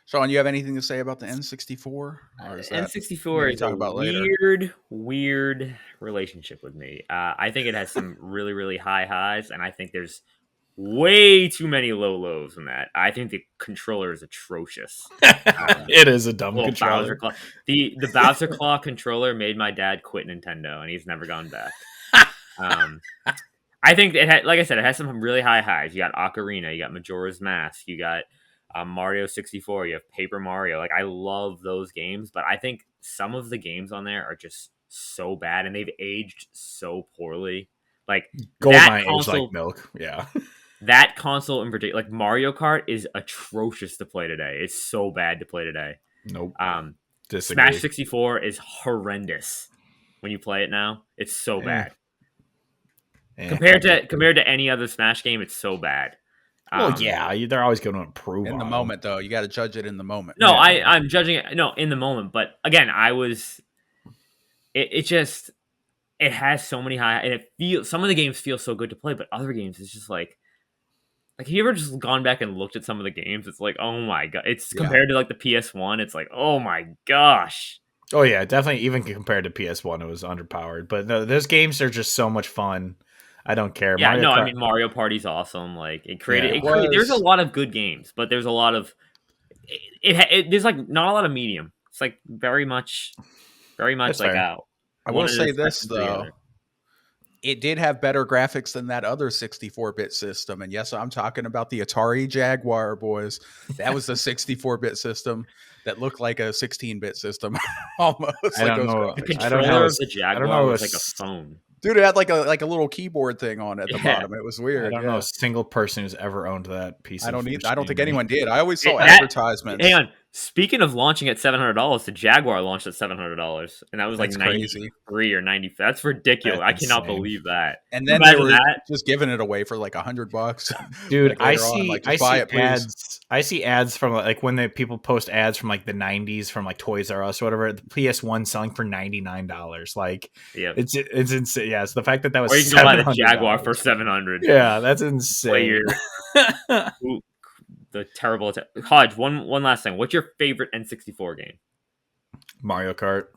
Sean, you have anything to say about the N64? Or is N64 is a weird relationship with me. I think it has some really, really high highs, and I think there's way too many low lows in that. I think the controller is atrocious. It is a dumb controller. The Bowser Claw controller made my dad quit Nintendo, and he's never gone back. I think it had, like I said, it has some really high highs. You got Ocarina, you got Majora's Mask, you got Mario 64, you have Paper Mario. Like I love those games, but I think some of the games on there are just so bad and they've aged so poorly. Like that Goldeneye aged like console, milk. Yeah. that console in particular, like Mario Kart is atrocious to play today. It's so bad to play today. Nope. Smash Disagree. 64 is horrendous when you play it now. It's so bad. Compared to any other Smash game, it's so bad. Well, yeah, they're always going to improve in the moment, though. You got to judge it in the moment. No, yeah. I'm judging it. No, in the moment, but again, it just it has so many high, and it feels some of the games feel so good to play, but other games it's just like have you ever just gone back and looked at some of the games? It's like, oh my god, it's compared to like the PS1. It's like, oh my gosh. Oh yeah, definitely. Even compared to PS1, it was underpowered. But no, those games are just so much fun. I don't care. Yeah, I mean Mario Party's awesome. Like there's a lot of good games, but there's a lot of there's like not a lot of medium. It's like very much like out. I will say this though. It did have better graphics than that other 64-bit system. And yes, I'm talking about the Atari Jaguar, boys. That was the 64-bit system that looked like a 16-bit system almost. I don't know. The controller of the Jaguar was like a phone. Dude, it had like a little keyboard thing on at the bottom. It was weird. I don't know a single person who's ever owned that piece. I don't think anyone did. I always saw advertisements. Hang on. Speaking of launching at $700, the Jaguar launched at $700, and that was like 93 or 90. That's ridiculous. I cannot believe that. And then they were just giving it away for like $100. Dude, I see ads from like when people post ads from like the 90s from like Toys R Us or whatever. The PS1 selling for $99. Like, it's insane. Yeah, it's the fact that was. Or you can buy the Jaguar for $700. Yeah, that's insane. The terrible Hodge. One last thing. What's your favorite N64 game? Mario Kart.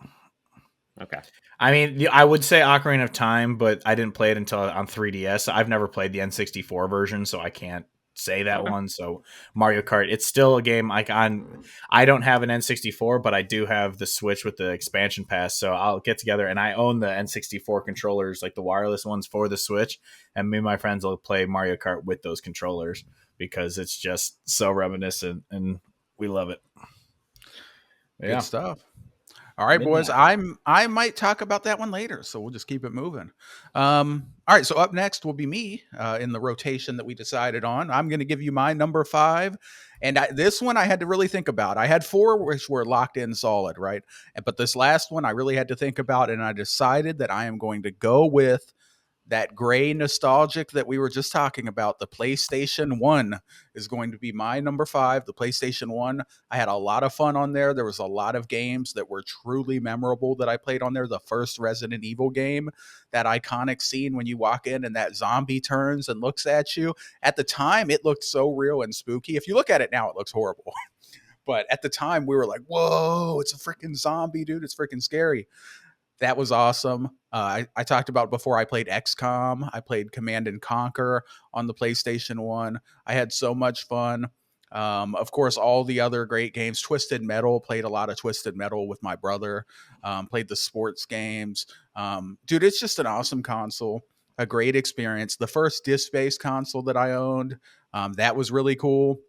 Okay. I mean, I would say Ocarina of Time, but I didn't play it until on 3DS. I've never played the N64 version, so I can't say that one. So Mario Kart, it's still a game I don't have an N64, but I do have the Switch with the expansion pass. So I'll get together, and I own the N64 controllers, like the wireless ones for the Switch, and me and my friends will play Mario Kart with those controllers because it's just so reminiscent, and we love it. Good stuff. All right, boys. I might talk about that one later, so we'll just keep it moving. All right, so up next will be me in the rotation that we decided on. I'm going to give you my number 5, and this one I had to really think about. I had 4 which were locked in solid, right? But this last one I really had to think about, and I decided that I am going to go with that gray nostalgic that we were just talking about. The PlayStation 1 is going to be my number 5. The PlayStation 1. I had a lot of fun on there. There was a lot of games that were truly memorable that I played on there. The first Resident Evil game, that iconic scene when you walk in and that zombie turns and looks at you. At the time, it looked so real and spooky. If you look at it now, it looks horrible. But at the time, we were like, whoa, it's a freaking zombie, dude. It's freaking scary. That was awesome. I talked about before, I played XCOM. I played Command and Conquer on the PlayStation 1. I had so much fun. Of course, all the other great games. Twisted Metal, played a lot of Twisted Metal with my brother. Played the sports games. Dude, it's just an awesome console. A great experience. The first disc-based console that I owned, that was really cool.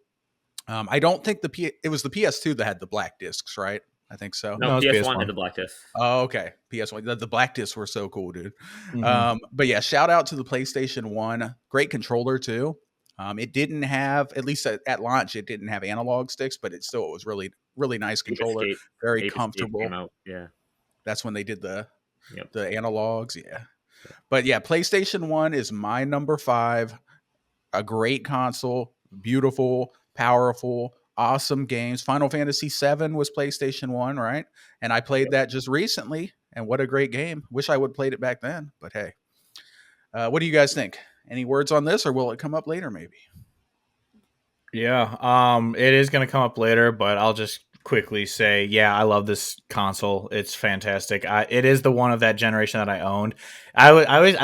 I don't think it was the PS2 that had the black discs, right? I think so. No, PS1 had the black disc. Oh, okay. PS1. The black discs were so cool, dude. Mm-hmm. But yeah, shout out to the PlayStation 1. Great controller, too. It didn't have, at least at launch, it didn't have analog sticks, but it was really, really nice controller. Very comfortable. Yeah. That's when they did the analogs. Yeah. But yeah, PlayStation 1 is my number 5. A great console. Beautiful, powerful, awesome games. Final Fantasy VII was PlayStation 1, right? And I played that just recently, and what a great game. Wish I would have played it back then, but hey. What do you guys think? Any words on this, or will it come up later maybe? Yeah, it is going to come up later, but I'll just quickly say, yeah, I love this console. It's fantastic. It is the one of that generation that I owned. I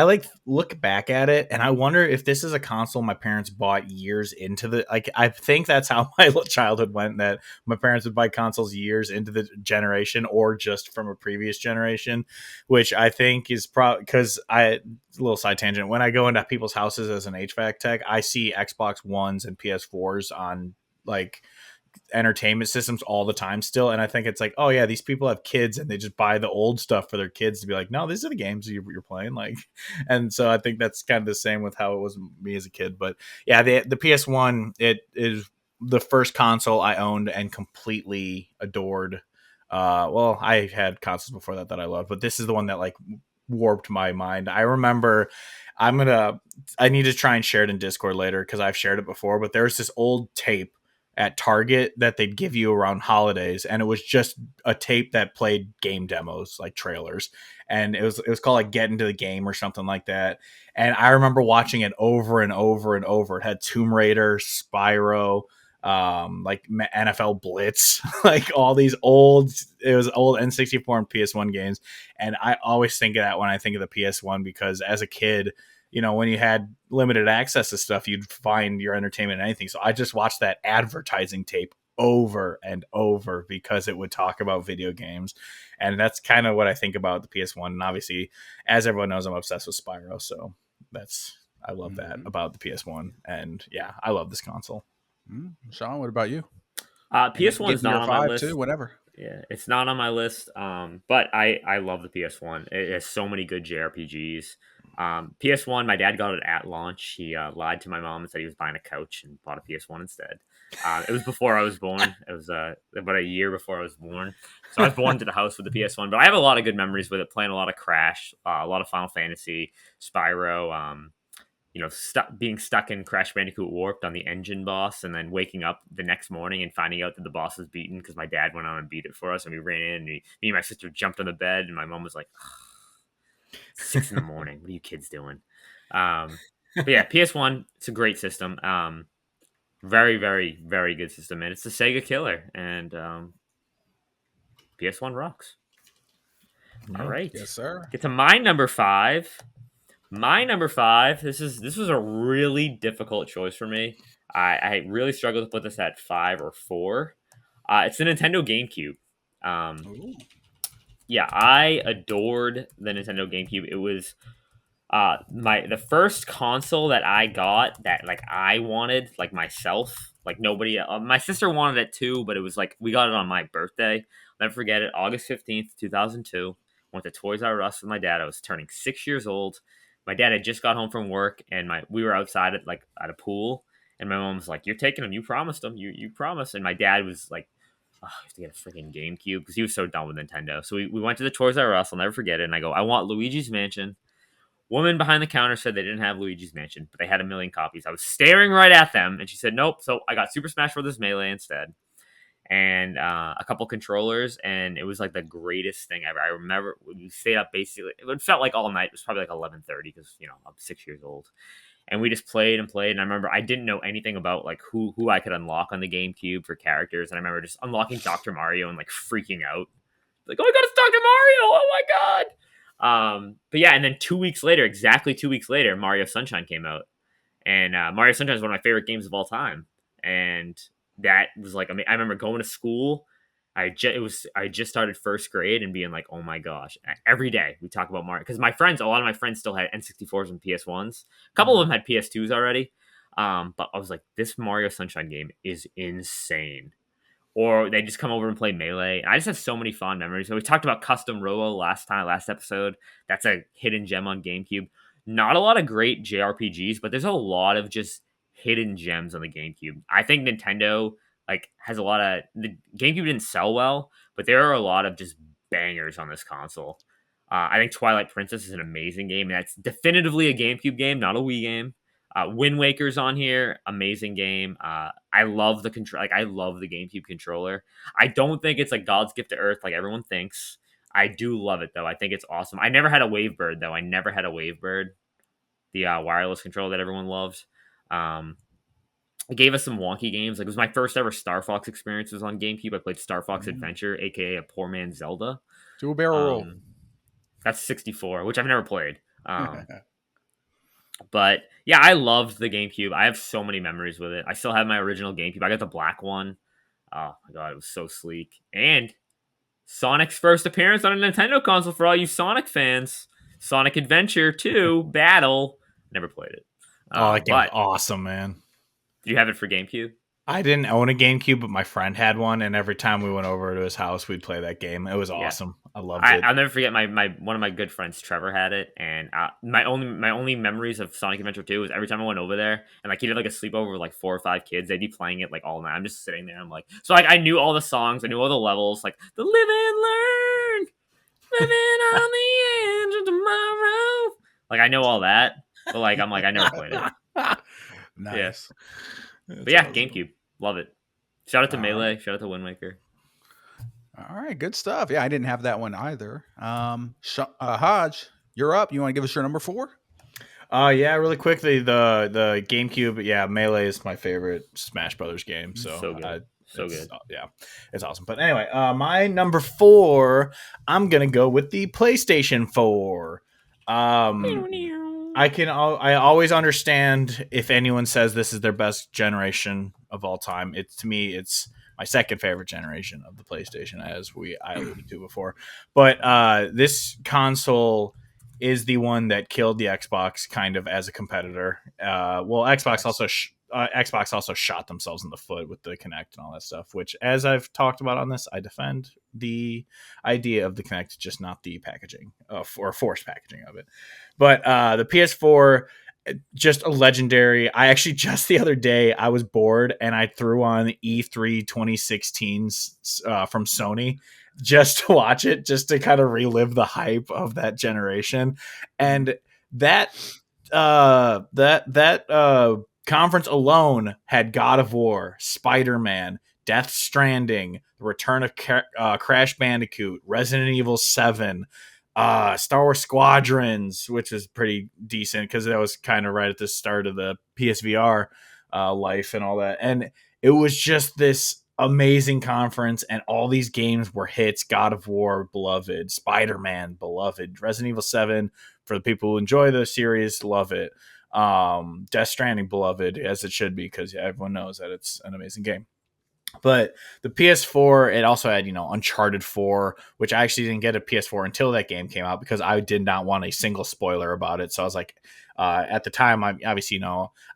like look back at it and I wonder if this is a console my parents bought years into the, like, I think that's how my childhood went, that my parents would buy consoles years into the generation or just from a previous generation, which I think is probably because a little side tangent. When I go into people's houses as an HVAC tech, I see Xbox Ones and PS4s on like entertainment systems all the time still, and I think it's like, oh yeah, these people have kids and they just buy the old stuff for their kids to be like, no, these are the games you're playing, like. And so I think that's kind of the same with how it was me as a kid. But yeah, the PS1, it is the first console I owned and completely adored. Well, I had consoles before that I loved, but this is the one that like warped my mind. I remember, I need to try and share it in Discord later because I've shared it before, but there's this old tape at Target that they'd give you around holidays, and it was just a tape that played game demos, like trailers, and it was called like Get Into the Game or something like that. And I remember watching it over and over and over. It had Tomb Raider, Spyro, like NFL Blitz, like all these old, it was old N64 and PS1 games. And I always think of that when I think of the PS1, because as a kid, you know, when you had limited access to stuff, you'd find your entertainment in anything. So I just watched that advertising tape over and over because it would talk about video games. And that's kind of what I think about the PS1. And obviously, as everyone knows, I'm obsessed with Spyro. So I love that about the PS1. And yeah, I love this console. Sean, what about you? PS1 is not on my list. Too, whatever. Yeah, it's not on my list. But I love the PS1. It has so many good JRPGs. PS1, my dad got it at launch. He lied to my mom and said he was buying a couch and bought a PS1 instead. It was before I was born. It was about a year before I was born. So I was born to the house with the PS1. But I have a lot of good memories with it, playing a lot of Crash, a lot of Final Fantasy, Spyro, being stuck in Crash Bandicoot Warped on the engine boss, and then waking up the next morning and finding out that the boss was beaten because my dad went on and beat it for us. And we ran in, and me and my sister jumped on the bed, and my mom was like, 6 a.m. What are you kids doing? But yeah, PS1, it's a great system. Very, very, very good system, and it's the Sega killer. And PS1 rocks. Yeah. All right, yes, sir. Get to my number 5. My number 5. This was a really difficult choice for me. I really struggled to put this at 5 or 4. It's the Nintendo GameCube. Yeah, I adored the Nintendo GameCube. It was the first console that I got that like I wanted, like myself, like nobody. My sister wanted it too, but it was like we got it on my birthday. I'll never forget it. August 15th, 2002. Went to Toys R Us with my dad. I was turning 6 years old. My dad had just got home from work, and we were outside at a pool, and my mom was like, "You're taking him. You promised him. You promised." And my dad was like, "Oh, I have to get a freaking GameCube," because he was so done with Nintendo. So we went to the Toys R Us. I'll never forget it. And I go, "I want Luigi's Mansion." Woman behind the counter said they didn't have Luigi's Mansion, but they had a million copies. I was staring right at them, and she said, "Nope." So I got Super Smash Bros. Melee instead, and a couple controllers, and it was like the greatest thing ever. I remember we stayed up basically. It felt like all night. It was probably like 11:30 because I'm 6 years old, and we just played and played. And I remember I didn't know anything about like who I could unlock on the GameCube for characters, and I remember just unlocking Dr. Mario and like freaking out, like, "Oh my god, it's Dr. Mario! Oh my god!" But yeah, and then exactly 2 weeks later, Mario Sunshine came out, and Mario Sunshine is one of my favorite games of all time, and that was like, I mean, I remember going to school. I just started first grade and being like, oh my gosh, every day we talk about Mario, because a lot of my friends still had N64s and PS1s. A couple of them had PS2s already, but I was like, this Mario Sunshine game is insane. Or they just come over and play Melee. I just have so many fond memories. So we talked about Custom Robo last episode. That's a hidden gem on GameCube. Not a lot of great JRPGs, but there's a lot of just hidden gems on the GameCube. I think Nintendo has a lot of, the GameCube didn't sell well, but there are a lot of just bangers on this console. I think Twilight Princess is an amazing game. That's definitively a GameCube game, not a Wii game. Wind Waker's on here, amazing game. I love the control. I love the GameCube controller. I don't think it's like God's gift to Earth like everyone thinks. I do love it though. I think it's awesome. I never had a Wavebird though. The wireless controller that everyone loves. It gave us some wonky games. Like, it was my first ever Star Fox experiences on GameCube. I played Star Fox Adventure, aka a poor man's Zelda. Do a barrel roll. That's 64, which I've never played. But yeah, I loved the GameCube. I have so many memories with it. I still have my original GameCube. I got the black one. Oh my god, it was so sleek. And Sonic's first appearance on a Nintendo console for all you Sonic fans. Sonic Adventure 2 Battle. Never played it. Oh, that game's awesome, man. Did you have it for GameCube? I didn't own a GameCube, but my friend had one, and every time we went over to his house, we'd play that game. It was awesome. I loved it. I'll never forget my one of my good friends, Trevor, had it, and my only memories of Sonic Adventure 2 was every time I went over there, and like he did like a sleepover with like 4 or 5 kids. They'd be playing it like all night. I'm just sitting there. I'm like, so like I knew all the songs, I knew all the levels, like the live and learn, living on the edge of tomorrow. Like I know all that, but like I'm like I never played it. Nice. Yeah. But yeah, awesome. GameCube, love it. Shout out to Melee. Shout out to Wind Waker. All right, good stuff. Yeah, I didn't have that one either. Hodge, you're up. You want to give us your number 4? Yeah, really quickly, the GameCube. Yeah, Melee is my favorite Smash Brothers game. So good. So good. Yeah, it's awesome. But anyway, my number 4, I'm gonna go with the PlayStation 4. I always understand if anyone says this is their best generation of all time. To me, it's my second favorite generation of the PlayStation, as I alluded to before. But this console is the one that killed the Xbox kind of as a competitor. Xbox also shot themselves in the foot with the Kinect and all that stuff, which, as I've talked about on this, I defend the idea of the Kinect, just not the packaging or forced packaging of it. But the PS4, just a legendary. I actually just the other day I was bored and I threw on E3 2016 from Sony just to watch it, just to kind of relive the hype of that generation. And that conference alone had God of War, Spider-Man, Death Stranding, The Return of Crash Bandicoot, Resident Evil 7, Star Wars Squadrons, which is pretty decent because that was kind of right at the start of the PSVR life and all that. And it was just this amazing conference, and all these games were hits. God of War, beloved. Spider-Man, beloved. Resident Evil 7, for the people who enjoy the series, love it. Death Stranding, beloved, as it should be, because everyone knows that it's an amazing game. But the PS4, it also had, Uncharted 4, which I actually didn't get a PS4 until that game came out because I did not want a single spoiler about it. So I was like, at the time, I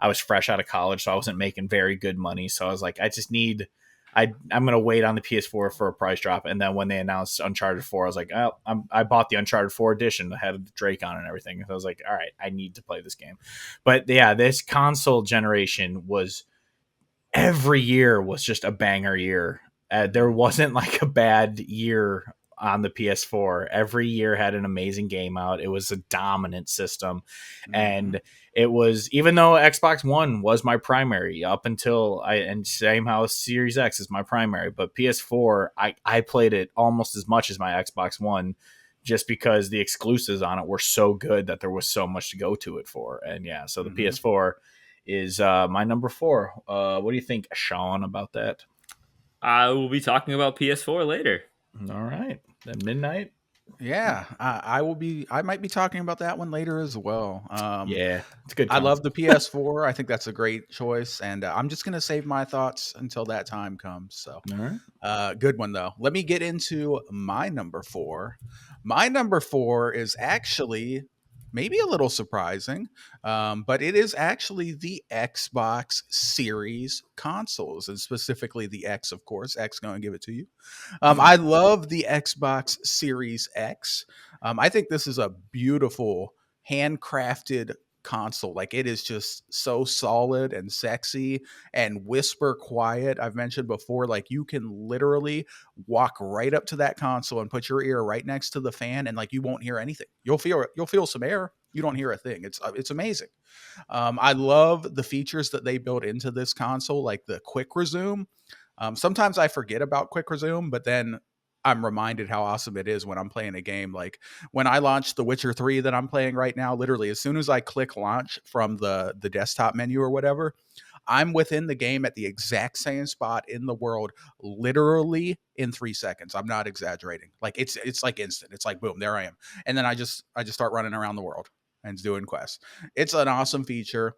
was fresh out of college, so I wasn't making very good money. So I was like, I'm going to wait on the PS4 for a price drop. And then when they announced Uncharted 4, I was like, I bought the Uncharted 4 edition that had Drake on it and everything. So I was like, all right, I need to play this game. But yeah, this console generation was, every year was just a banger year. There wasn't like a bad year on the PS4. Every year had an amazing game out. It was a dominant system. Mm-hmm. And it was, even though Xbox One was my primary up until and same how Series X is my primary, but PS4, I played it almost as much as my Xbox One, just because the exclusives on it were so good that there was so much to go to it for. And yeah, so the PS4 is my number 4. What do you think, Sean, about that? I will be talking about PS4 later. All right. Then midnight. Yeah, I might be talking about that one later as well. Yeah, it's good. I love the PS4. I think that's a great choice, and I'm just gonna save my thoughts until that time comes. So, all right. Good one though. Let me get into my number 4. My number 4 is actually maybe a little surprising, but it is actually the Xbox Series consoles, and specifically the X, of course. X going to give it to you. I love the Xbox Series X. I think this is a beautiful, handcrafted console. Like, it is just so solid and sexy and whisper quiet. I've mentioned before, like, you can literally walk right up to that console and put your ear right next to the fan, and like, you won't hear anything. You'll feel some air. You don't hear a thing. It's amazing. I love the features that they built into this console, like the quick resume. Sometimes I forget about quick resume, but then I'm reminded how awesome it is when I'm playing a game. Like when I launched The Witcher 3 that I'm playing right now, literally as soon as I click launch from the desktop menu or whatever, I'm within the game at the exact same spot in the world, literally in 3 seconds. I'm not exaggerating. Like it's like instant. It's like boom, there I am, and then I just start running around the world and doing quests. It's an awesome feature.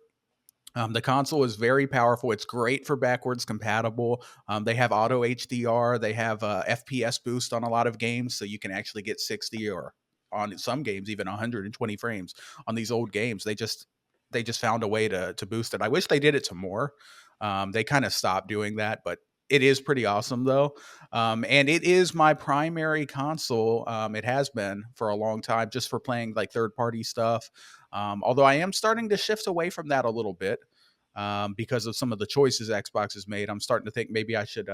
The console is very powerful. It's great for backwards compatible. They have auto HDR. They have FPS boost on a lot of games, so you can actually get 60 or on some games even 120 frames on these old games. They just found a way to boost it. I wish they did it to more. They kind of stopped doing that, but it is pretty awesome though. And it is my primary console. It has been for a long time, just for playing like third party stuff. Although I am starting to shift away from that a little bit because of some of the choices Xbox has made. I'm starting to think maybe I should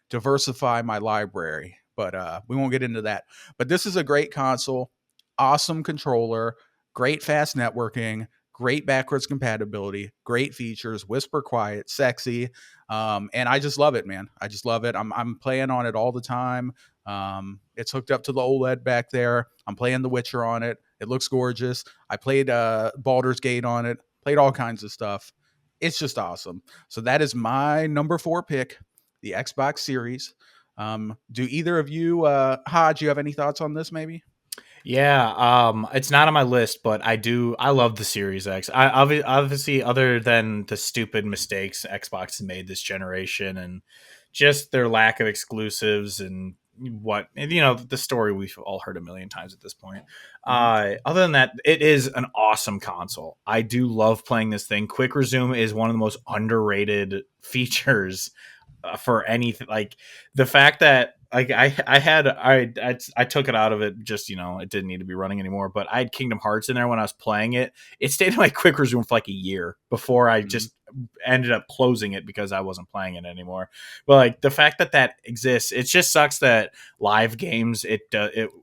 diversify my library, but we won't get into that. But this is a great console, awesome controller, great fast networking, great backwards compatibility, great features, whisper quiet, sexy, and I just love it, man. I just love it. I'm playing on it all the time. It's hooked up to the OLED back there. I'm playing The Witcher on it. It looks gorgeous. I played Baldur's Gate on it. Played all kinds of stuff. It's just awesome. So that is my number 4 pick, the Xbox Series. Do either of you, Hodge, you have any thoughts on this? Maybe. Yeah, it's not on my list, but I love the Series X. Obviously, other than the stupid mistakes Xbox has made this generation and just their lack of exclusives and the story we've all heard a million times at this point. Other than that, it is an awesome console. I do love playing this thing. Quick Resume is one of the most underrated features for anything. Like the fact that I took it out of it, just it didn't need to be running anymore, but I had Kingdom Hearts in there when I was playing it. It stayed in my quick resume for like a year before I just ended up closing it because I wasn't playing it anymore. But like the fact that exists, it just sucks that live games, it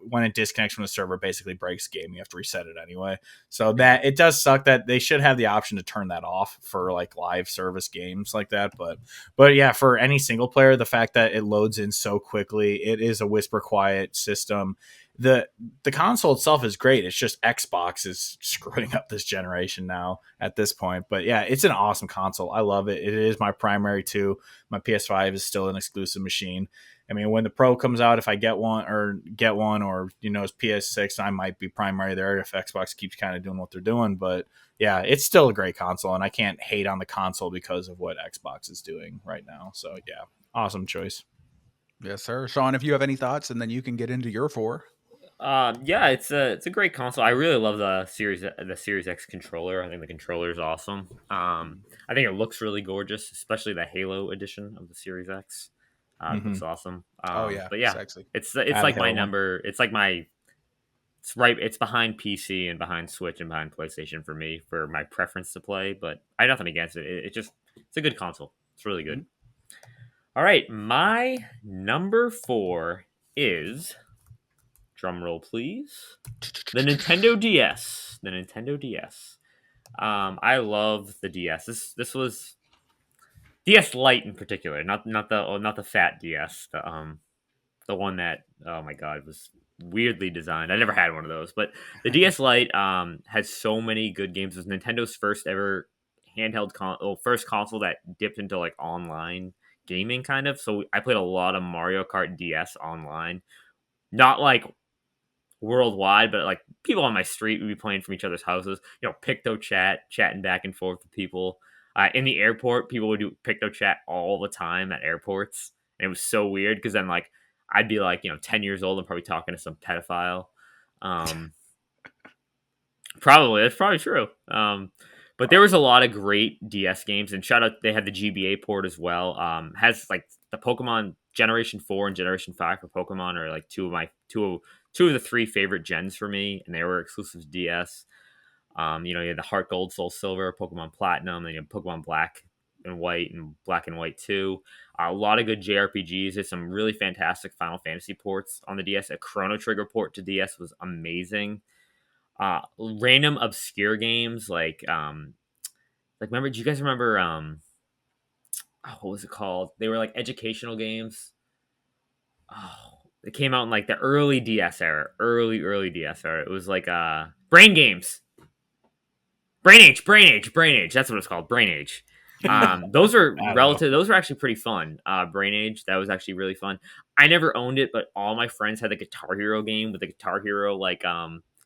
when it disconnects from the server, basically breaks game. You have to reset it anyway. So that it does suck that they should have the option to turn that off for like live service games like that. But yeah, for any single player, the fact that it loads in so quickly, it is a whisper quiet system. The console itself is great. It's just Xbox is screwing up this generation now at this point. But yeah, it's an awesome console. I love it. It is my primary too. My PS5 is still an exclusive machine. I mean, when the Pro comes out, if I get one or it's PS6, I might be primary there if Xbox keeps kind of doing what they're doing. But yeah, it's still a great console, and I can't hate on the console because of what Xbox is doing right now. So yeah, awesome choice. Yes, sir. Sean, if you have any thoughts, and then you can get into your 4. Yeah, it's a great console. I really love the Series X controller. I think the controller is awesome. I think it looks really gorgeous, especially the Halo edition of the Series X. It looks awesome. Oh yeah, but yeah, sexy. it's like my number. It's like it's right. It's behind PC and behind Switch and behind PlayStation for me for my preference to play. But I have nothing against it. It's a good console. It's really good. All right, my number 4 is, drum roll please, the Nintendo DS. The Nintendo DS. I love the DS. This was DS Lite in particular, not the fat DS, the one that, oh my god, was weirdly designed. I never had one of those, but the DS Lite has so many good games. It was Nintendo's first ever first console that dipped into like online gaming kind of. So I played a lot of Mario Kart DS online, not like worldwide, but like people on my street would be playing from each other's houses. Picto chatting back and forth with people. In the airport, people would do Picto chat all the time at airports, and it was so weird because then like I'd be like 10 years old and probably talking to some pedophile. That's probably true. But there was a lot of great DS games, and shout out, they had the GBA port as well. Has like the Pokemon Generation 4 and Generation 5 for Pokemon are like two of the 3 favorite gens for me, and they were exclusive to DS. You had the Heart Gold, Soul Silver, Pokemon Platinum, and you have Pokemon Black and White and Black and White 2. A lot of good JRPGs. There's some really fantastic Final Fantasy ports on the DS. A Chrono Trigger port to DS was amazing. Random obscure games like remember? Do you guys remember? What was it called? They were like educational games. Oh, it came out in like the early DS era. Early DS era. It was like Brain Games. Brain Age. That's what it's called. Brain Age. Those are I don't know. relative. Those are actually pretty fun. Brain Age, that was actually really fun. I never owned it, but all my friends had the Guitar Hero game with the Guitar Hero. Like,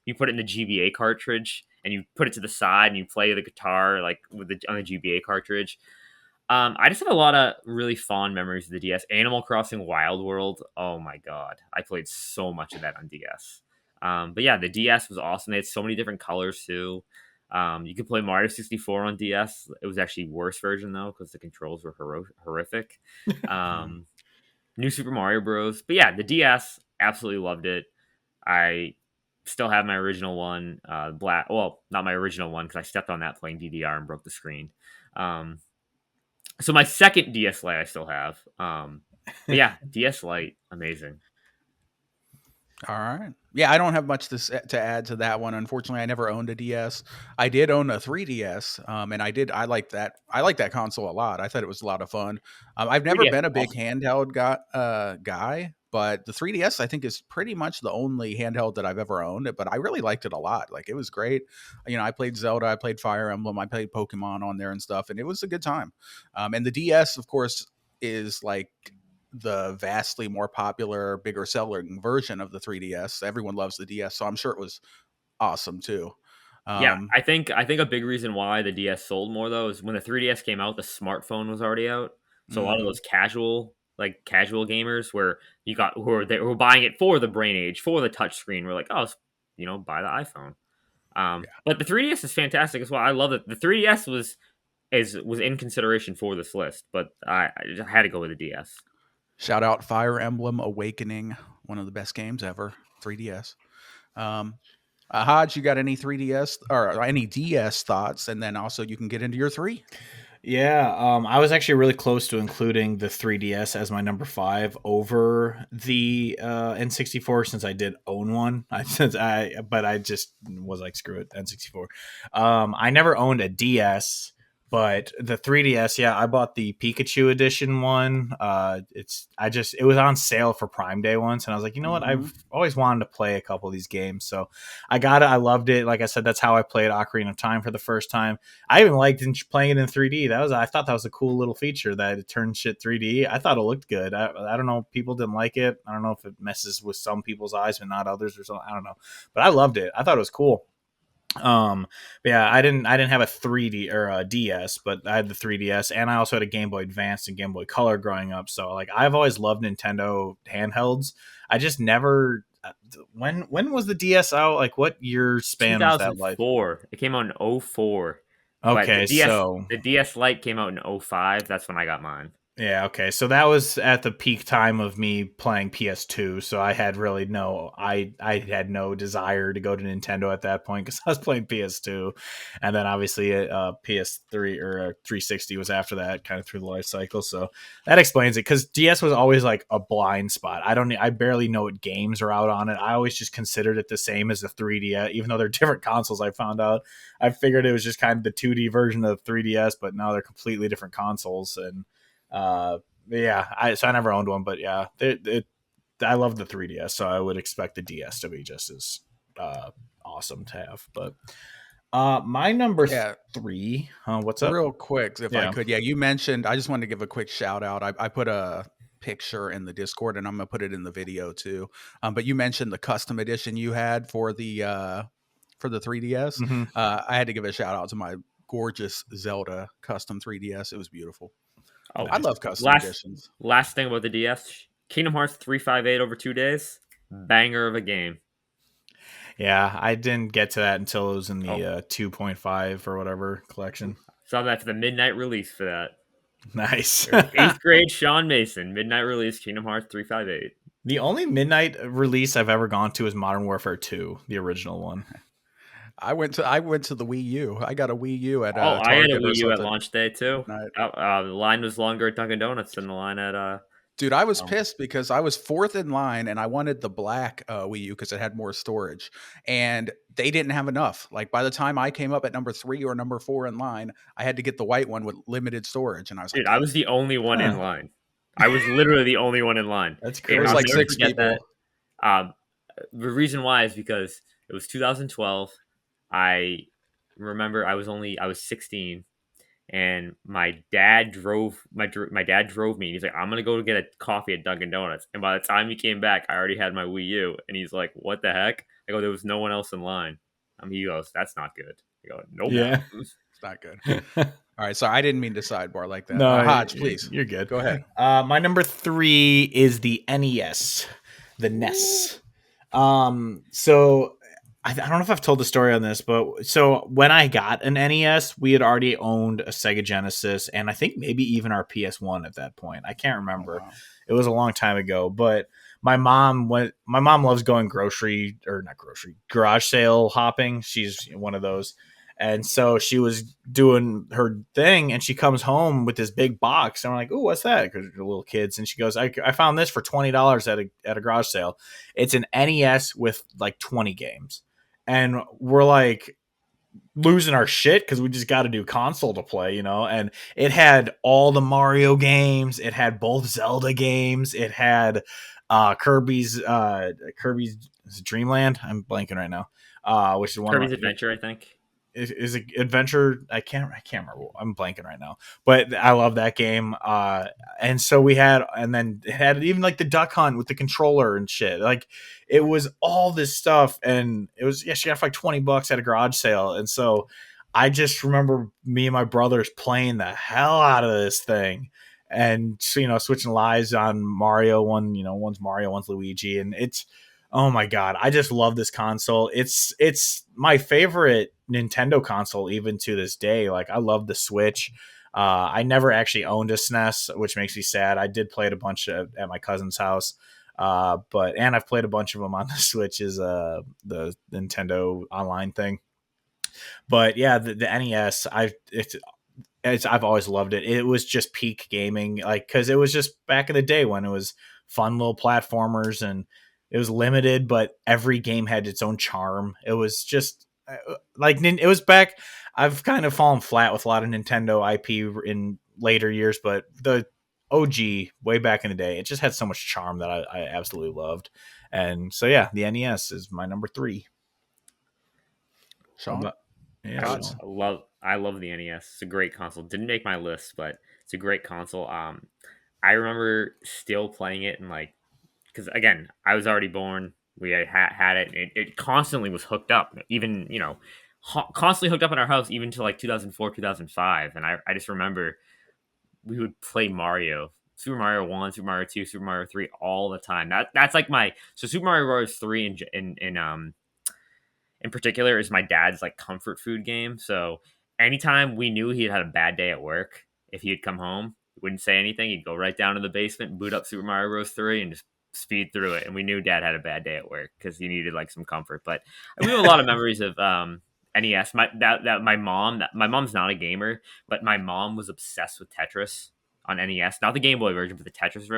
you put it in the GBA cartridge and you put it to the side and you play the guitar like with the on the GBA cartridge. I just have a lot of really fond memories of the DS. Animal Crossing Wild World. Oh my god, I played so much of that on DS. But yeah, the DS was awesome. They had so many different colors too. You could play Mario 64 on DS. It was actually worse version though because the controls were horrific. Um, New Super Mario Bros. But yeah, the DS, absolutely loved it. I still have my original one, black. Well, not my original one because I stepped on that playing DDR and broke the screen. Um, so my second DS Lite I still have. But yeah, DS Lite, amazing. All right. Yeah, I don't have much to add to that one. Unfortunately, I never owned a DS. I did own a 3DS, and I like that. I like that console a lot. I thought it was a lot of fun. I've never 3DS been a is big awesome. handheld guy, but the 3DS I think is pretty much the only handheld that I've ever owned. But I really liked it a lot. Like it was great. You know, I played Zelda, I played Fire Emblem, I played Pokemon on there and stuff, and it was a good time. And the DS, of course, is like the vastly more popular, bigger selling version of the 3DS. Everyone loves the DS, so I'm sure it was awesome too. Yeah, Um, I think a big reason why the DS sold more though is when the 3DS came out, the smartphone was already out. So a lot of mhm. those casual gamers where who were buying it for the brain age, for the touch screen, were like, oh, buy the iPhone. But the 3DS is fantastic as well. I love it. The 3DS was in consideration for this list, but I just had to go with the DS. Shout out Fire Emblem Awakening, one of the best games ever. 3DS. Um, Hodge, you got any 3DS or any DS thoughts? And then also you can get into your three. Yeah, I was actually really close to including the 3DS as my number five over the N64 since I did own one. But I just was like, screw it, N64. I never owned a DS, but the 3DS, yeah, I bought the Pikachu edition one. It was on sale for Prime Day once, and I was like, you know what, Mm-hmm. I've always wanted to play a couple of these games, so I got it. I loved it. Like I said, that's how I played Ocarina of Time for the first time. I even liked playing it in 3D. I thought that was a cool little feature that it turned shit 3D. I thought it looked good. I don't know. People didn't like it. I don't know if it messes with some people's eyes but not others or something. I don't know. But I loved it. I thought it was cool. But yeah, I didn't have a 3D or a DS, but I had the 3DS, and I also had a Game Boy Advance and Game Boy Color growing up. So like I've always loved Nintendo handhelds. I just never. When was the DS out? Like what year span was that like? 2004. It came out in '04. But Okay, so the DS Lite came out in '05. That's when I got mine. yeah, okay. So that was at the peak time of me playing PS2. So I had really I had no desire to go to Nintendo at that point because I was playing PS2, and then obviously PS3 or 360 was after that, kind of through the life cycle. So that explains it. Because DS was always like a blind spot. I barely know what games are out on it. I always just considered it the same as the 3DS, even though they're different consoles. I found out I figured it was just kind of the 2D version of 3DS, but now they're completely different consoles and. Uh, yeah, I never owned one, but yeah, I love the 3DS, so I would expect the DS to be just as awesome to have. But my number Yeah. three, what's up? Real quick, if I Yeah. could. Yeah, you mentioned, I just wanted to give a quick shout out. I put a picture in the Discord and I'm going to put it in the video too. But you mentioned the custom edition you had for the 3DS. Mm-hmm. I had to give a shout out to my gorgeous Zelda custom 3DS. It was beautiful. Oh, I Nice. love custom last editions. last thing about the DS, Kingdom Hearts 358 over 2 days, banger of a game. Yeah, I didn't get to that until it was in Oh, the 2.5 or whatever collection. saw that for the midnight release for that. Nice. There's eighth grade Sean Mason midnight release Kingdom Hearts 358. The only midnight release I've ever gone to is Modern Warfare 2, the original one. I went to the Wii U. I got a Wii U at Oh, I had a Target or Wii U at something. launch day too. Midnight. The line was longer at Dunkin' Donuts than the line at Dude, I was Um, pissed because I was fourth in line and I wanted the black Wii U because it had more storage, and they didn't have enough. Like by the time I came up at number 3 or number 4 in line, I had to get the white one with limited storage, and I was like, dude. I was the only one in huh, line. I was literally the only one in line. that's there And was I'll like crazy. never 6 forget that. people. Um, the reason why is because it was 2012. I remember I was 16, And my dad drove me. He's like, I'm gonna go get a coffee at Dunkin' Donuts. And by the time he came back, I already had my Wii U. And he's like, what the heck? I go, there was no one else in line. He goes, that's not good. I go, nope. Yeah. It's not good. All right, so I didn't mean to sidebar like that. No, Hodge, please. You're good. Go ahead. My number 3 is the NES, the NES. So I don't know if I've told the story on this, but so when I got an NES, we had already owned a Sega Genesis and I think maybe even our PS1 at that point. I can't remember. Oh, wow. It was a long time ago, but my mom loves going garage sale hopping. She's one of those. And so she was doing her thing and she comes home with this big box. And I'm like, oh, what's that? Because we're little kids. And she goes, I found this for $20 at a garage sale. It's an NES with like 20 games. And we're like losing our shit because we just got to do console to play, you know? And it had all the Mario games. It had both Zelda games. It had Kirby's Dreamland. I'm blanking right now. Which is one Kirby's Adventure, I think. Is it Adventure? I can't remember. I'm blanking right now, but I love that game. And so we had, and then it had even like the Duck Hunt with the controller and shit. Like it was all this stuff, and it was she got for like $20 at a garage sale. And so I just remember me and my brothers playing the hell out of this thing, and switching lives on Mario. One's Mario, one's Luigi, and it's. Oh my god, I just love this console. It's my favorite Nintendo console even to this day. Like I love the Switch. I never actually owned a SNES, which makes me sad. I did play it a bunch at my cousin's house. And I've played a bunch of them on the Switch is the Nintendo online thing. But yeah, the NES, I've always loved it. It was just peak gaming, like because it was just back in the day when it was fun little platformers and it was limited, but every game had its own charm. It was just like it was back. I've kind of fallen flat with a lot of Nintendo IP in later years, but the OG way back in the day, it just had so much charm that I absolutely loved. And so yeah, the NES is my number 3. Sean? Yeah, I love the NES. It's a great console. Didn't make my list, but it's a great console. I remember still playing it and like. Because again, I was already born. We had it. It constantly was hooked up. Even constantly hooked up in our house, even to like 2004, 2005. And I just remember we would play Mario, Super Mario 1, Super Mario 2, Super Mario 3 all the time. That's like Super Mario Bros. 3 in particular is my dad's like comfort food game. So anytime we knew he had a bad day at work, if he'd come home, he wouldn't say anything. He'd go right down to the basement, boot up Super Mario Bros. 3, and just speed through it. And we knew dad had a bad day at work because he needed like some comfort. But we have a lot of memories of NES. My mom's not a gamer, but my mom was obsessed with Tetris on NES, not the Game Boy version, but the Tetris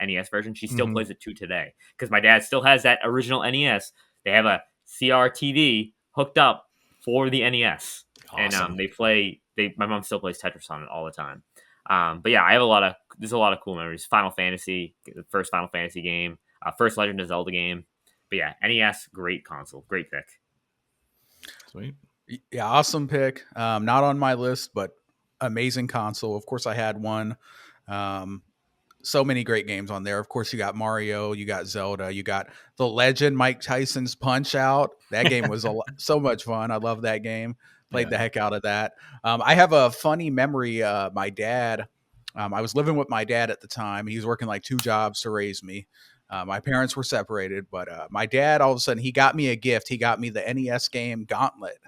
NES version. She still plays it to today because my dad still has that original NES. They have a CRTV hooked up for the NES, awesome. And my mom still plays Tetris on it all the time. But yeah, there's a lot of cool memories. Final Fantasy, the first Final Fantasy game, first Legend of Zelda game. But yeah, NES, great console, great pick. Sweet. Yeah, awesome pick. Not on my list, but amazing console. Of course, I had one. So many great games on there. Of course, you got Mario, you got Zelda, you got the legend Mike Tyson's Punch Out. That game was so much fun. I love that game. Played the heck out of that. I have a funny memory. My dad, I was living with my dad at the time. He was working like 2 jobs to raise me. My parents were separated, but my dad, all of a sudden, he got me a gift. He got me the NES game Gauntlet.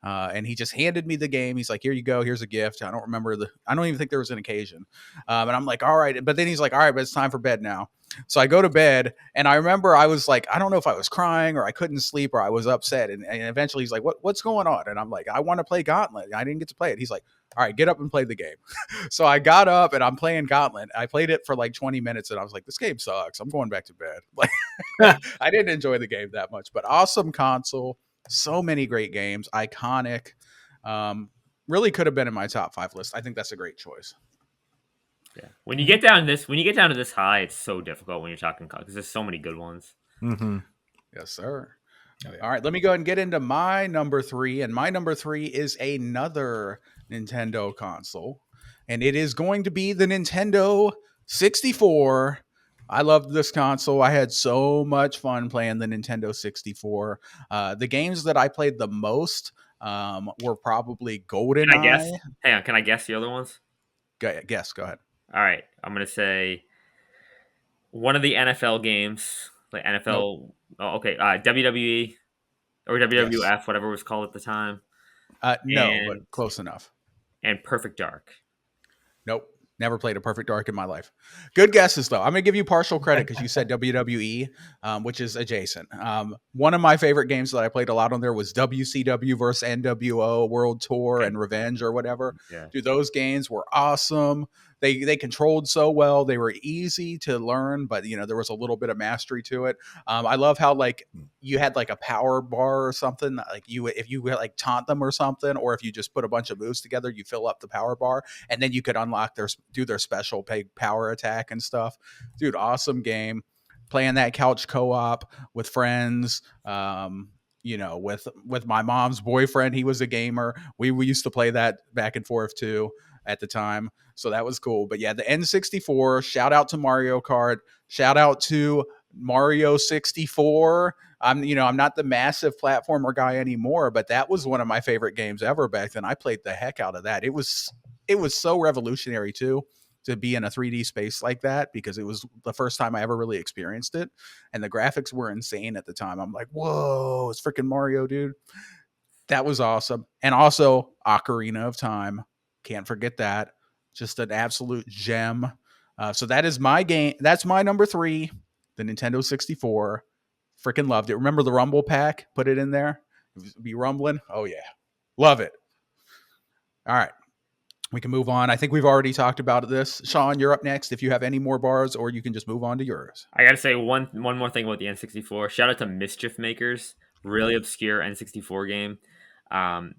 And he just handed me the game. He's like, here you go. Here's a gift. I don't even think there was an occasion. And I'm like, all right. But then he's like, all right, but it's time for bed now. So I go to bed and I remember I was like, I don't know if I was crying or I couldn't sleep or I was upset. And eventually he's like, what's going on? And I'm like, I want to play Gauntlet. I didn't get to play it. He's like, all right, get up and play the game. So I got up and I'm playing Gauntlet. I played it for like 20 minutes and I was like, this game sucks. I'm going back to bed. Like, I didn't enjoy the game that much, but awesome console. So many great games, iconic. Really could have been in my top 5 list. I think that's a great choice. Yeah, when you get down to this high, it's so difficult when you're talking because there's so many good ones. Mm-hmm. Yes, sir. Oh, yeah. All right, let me go ahead and get into my number 3. And my number 3 is another Nintendo console. And it is going to be the Nintendo 64. I loved this console. I had so much fun playing the Nintendo 64. The games that I played the most were probably Can I guess? GoldenEye. Hang on, can I guess the other ones? Go ahead. All right, I'm gonna say one of the NFL games, like Nope. NFL. Oh, okay, WWE or Yes. WWF, whatever it was called at the time, No, but and close enough. Perfect Dark. Nope. Never played a Perfect Dark in my life. Good guesses, though. I'm going to give you partial credit because you said WWE, which is adjacent. One of my favorite games that I played a lot on there was WCW versus NWO World Tour and Revenge or whatever. Yeah. Dude, those games were awesome. They controlled so well. They were easy to learn, but there was a little bit of mastery to it. I love how like you had like a power bar or something. Like if you like taunt them or something, or if you just put a bunch of moves together, you fill up the power bar, and then you could unlock do their special power attack and stuff. Dude, awesome game. Playing that couch co-op with friends. With my mom's boyfriend, he was a gamer. We used to play that back and forth too at the time. So that was cool. But yeah, the N64, shout out to Mario Kart, shout out to Mario 64. I'm not the massive platformer guy anymore, but that was one of my favorite games ever back then. I played the heck out of that. It was so revolutionary too to be in a 3D space like that because it was the first time I ever really experienced it. And the graphics were insane at the time. I'm like, whoa, it's freaking Mario, dude. That was awesome. And also Ocarina of Time. Can't forget that. Just an absolute gem. So that is my game. That's my number 3, the Nintendo 64. Freaking loved it. Remember the Rumble Pack? Put it in there. Be rumbling. Oh, yeah. Love it. All right. We can move on. I think we've already talked about this. Sean, you're up next. If you have any more bars, or you can just move on to yours. I gotta say one more thing about the N64. Shout out to Mischief Makers, really obscure N64 game. Um,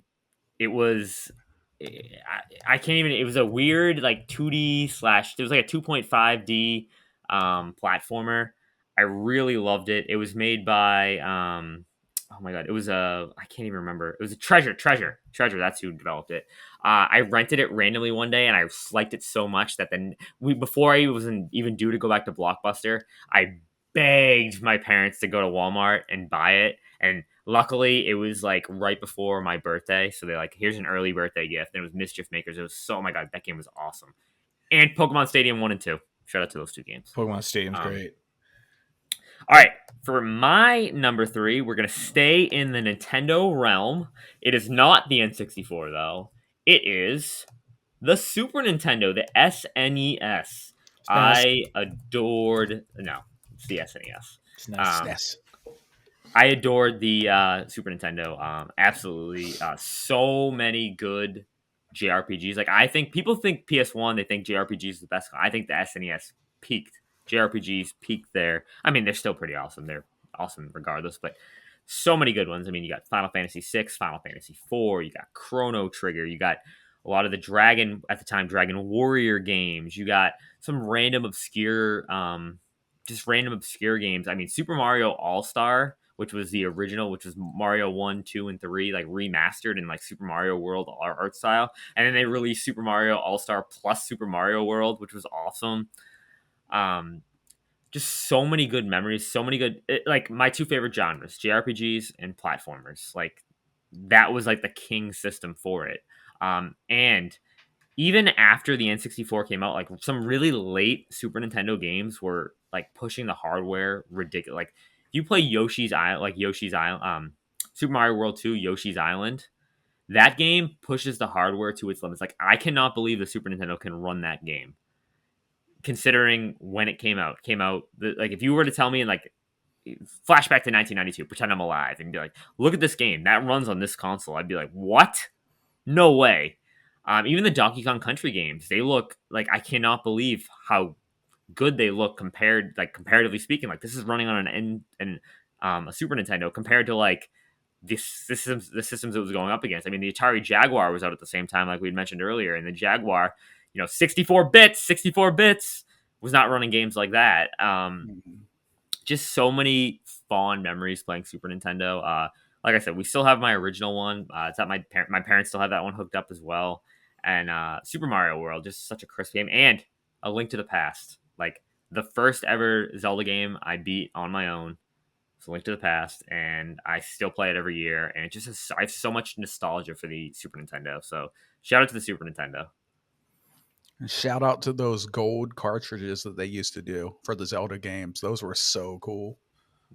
it was I can't even. It was a weird like 2D slash. It was like a 2.5D platformer. I really loved it. It was made by oh my god, it was a I can't even remember. It was a Treasure. That's who developed it. I rented it randomly one day, and I liked it so much that then before I wasn't even due to go back to Blockbuster, I begged my parents to go to Walmart and buy it. And luckily, it was like right before my birthday, so they're like, "Here's an early birthday gift." And it was Mischief Makers. It was oh my god, that game was awesome. And Pokemon Stadium 1 and 2. Shout out to those two games. Pokemon Stadium's great. All right, for my number 3, we're gonna stay in the Nintendo realm. It is not the N64 though. It is the Super Nintendo, the SNES. I adored. No, it's the SNES. It's nice. Yes. I adored the Super Nintendo. Absolutely, so many good JRPGs. Like I think people think PS1, they think JRPGs is the best. I think the SNES peaked. JRPGs peaked there. I mean, they're still pretty awesome. They're awesome regardless, but so many good ones. I mean, you got Final Fantasy VI, Final Fantasy IV, you got Chrono Trigger, you got a lot of the Dragon Warrior games. You got some random obscure, just random obscure games. I mean, Super Mario All Star, which was the original, which was Mario 1, 2, and 3, like remastered in like Super Mario World art style. And then they released Super Mario All Star plus Super Mario World, which was awesome. Just so many good memories, so many good like my two favorite genres, JRPGs and platformers. Like that was like the king system for it. And even after the N64 came out, like some really late Super Nintendo games were like pushing the hardware ridiculous. Like if you play Yoshi's Island, Super Mario World 2, Yoshi's Island, that game pushes the hardware to its limits. Like I cannot believe the Super Nintendo can run that game. Considering when it came out, like if you were to tell me in like flashback to 1992, pretend I'm alive and be like, look at this game that runs on this console, I'd be like, what? No way. Even the Donkey Kong Country games, they look like I cannot believe how good they look comparatively speaking. Like this is running on a Super Nintendo compared to like the systems it was going up against. I mean, the Atari Jaguar was out at the same time, like we mentioned earlier, and the Jaguar, 64 bits was not running games like that. Just so many fond memories playing Super Nintendo. Like I said, we still have my original one. It's at my parents still have that one hooked up as well. And Super Mario World, just such a crisp game. And A Link to the Past, like the first ever Zelda game I beat on my own. It's A Link to the Past, and I still play it every year. And it just has, I have so much nostalgia for the Super Nintendo. So shout out to the Super Nintendo. And shout out to those gold cartridges that they used to do for the Zelda games. Those were so cool.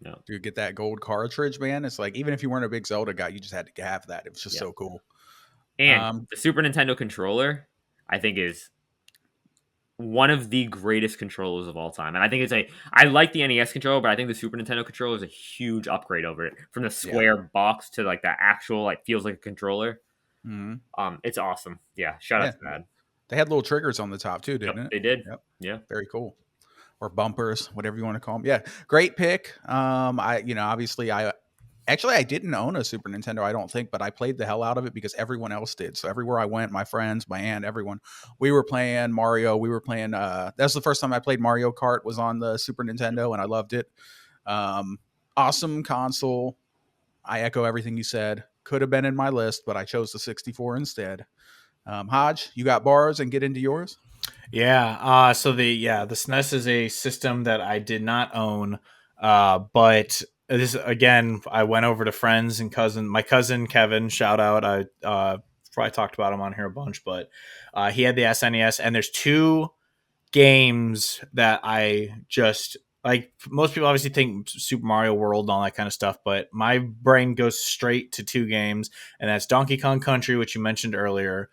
No. You get that gold cartridge, man. It's like, even if you weren't a big Zelda guy, you just had to have that. It was just so cool. And the Super Nintendo controller, I think, is one of the greatest controllers of all time. And I think I like the NES controller, but I think the Super Nintendo controller is a huge upgrade over it. From the square box to like that actual, like, feels like a controller. Mm-hmm. It's awesome. Yeah. Shout out to that. They had little triggers on the top too, didn't it? They did. Yep. Yeah. Very cool. Or bumpers, whatever you want to call them. Yeah. Great pick. Obviously I didn't own a Super Nintendo, I don't think, but I played the hell out of it because everyone else did. So everywhere I went, my friends, my aunt, everyone, we were playing Mario. We were playing, that's the first time I played Mario Kart, was on the Super Nintendo, and I loved it. Awesome console. I echo everything you said. Could have been in my list, but I chose the 64 instead. Hodge, you got bars and get into yours? Yeah. So the SNES is a system that I did not own, but this, again, I went over to friends and my cousin Kevin, shout out. I probably talked about him on here a bunch, but he had the SNES, and there's two games that I just like. Most people obviously think Super Mario World and all that kind of stuff, but my brain goes straight to two games, and that's Donkey Kong Country, which you mentioned earlier,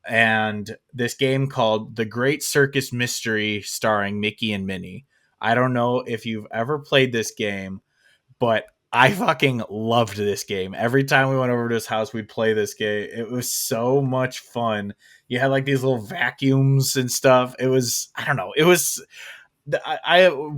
and this game called The Great Circus Mystery, starring Mickey and Minnie. I don't know if you've ever played this game, but I fucking loved this game. Every time we went over to his house, we'd play this game. It was so much fun. You had like these little vacuums and stuff. It was, I don't know. It was,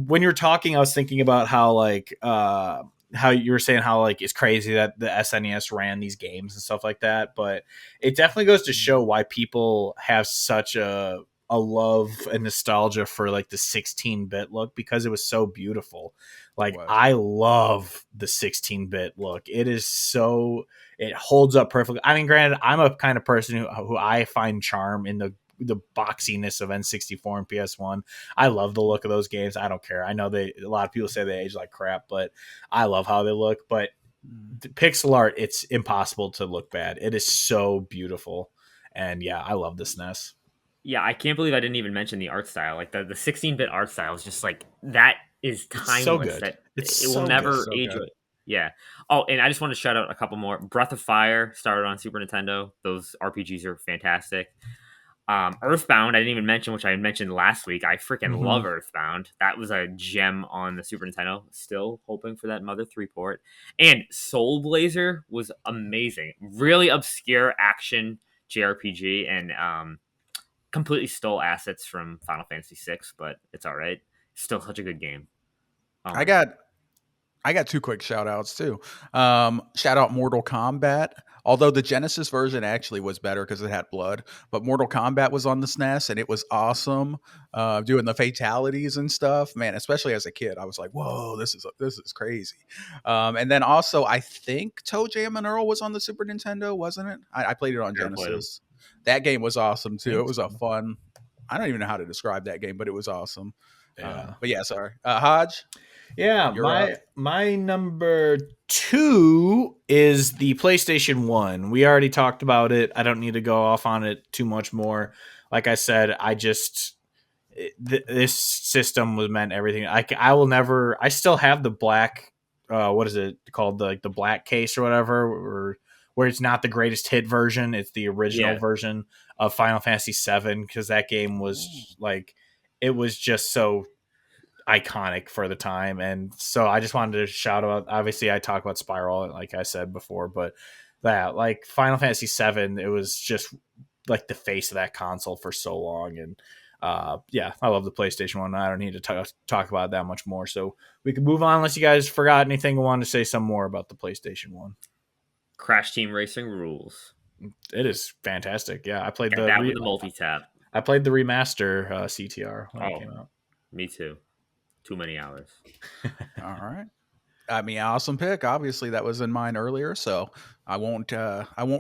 when you're talking, I was thinking about how like, how you were saying how like it's crazy that the SNES ran these games and stuff like that. But it definitely goes to show why people have such a love and nostalgia for like the 16-bit look, because it was so beautiful. Like, I love the 16-bit look. It holds up perfectly. I mean, granted, I'm a kind of person who I find charm in the boxiness of N64 and PS1. I love the look of those games. I don't care. I know a lot of people say they age like crap, but I love how they look. But pixel art, it's impossible to look bad. It is so beautiful. And yeah, I love the SNES. Yeah, I can't believe I didn't even mention the art style. Like the 16-bit art style is just like, that is timeless. It's so good. It will never age. Yeah. Oh, and I just want to shout out a couple more. Breath of Fire started on Super Nintendo. Those RPGs are fantastic. Earthbound, I didn't even mention, which I mentioned last week. I freaking love Earthbound. That was a gem on the Super Nintendo. Still hoping for that Mother 3 port. And Soul Blazer was amazing. Really obscure action JRPG, and completely stole assets from Final Fantasy VI, but it's all right. Still such a good game. I got two quick shout outs too. Shout out Mortal Kombat. Although the Genesis version actually was better because it had blood, but Mortal Kombat was on the SNES and it was awesome. Doing the fatalities and stuff, man. Especially as a kid, I was like, "Whoa, this is crazy." And then also, I think Toe Jam and Earl was on the Super Nintendo, wasn't it? I played it on Genesis. That game was awesome too. It was a fun. I don't even know how to describe that game, but it was awesome. Yeah. But yeah, sorry, Hodge. Yeah, my number 2 is the PlayStation 1. We already talked about it. I don't need to go off on it too much more. Like I said, this system was meant everything. I will never. I still have the black. What is it called? The black case or whatever, where it's not the greatest hit version. It's the original version of Final Fantasy VII, because that game was like, it was just so iconic for the time. And so I just wanted to shout out, obviously I talk about Spiral like I said before, but that, like, Final Fantasy VII, it was just like the face of that console for so long. And I love the PlayStation 1. I don't need to talk about it that much more, so we can move on unless you guys forgot anything and wanted to say some more about the PlayStation 1. Crash Team Racing rules. It is fantastic. Yeah, I played the multi-tap. I played the remaster CTR when it came out. Me too. Too many hours. All right. I mean, awesome pick. Obviously, that was in mine earlier, so I won't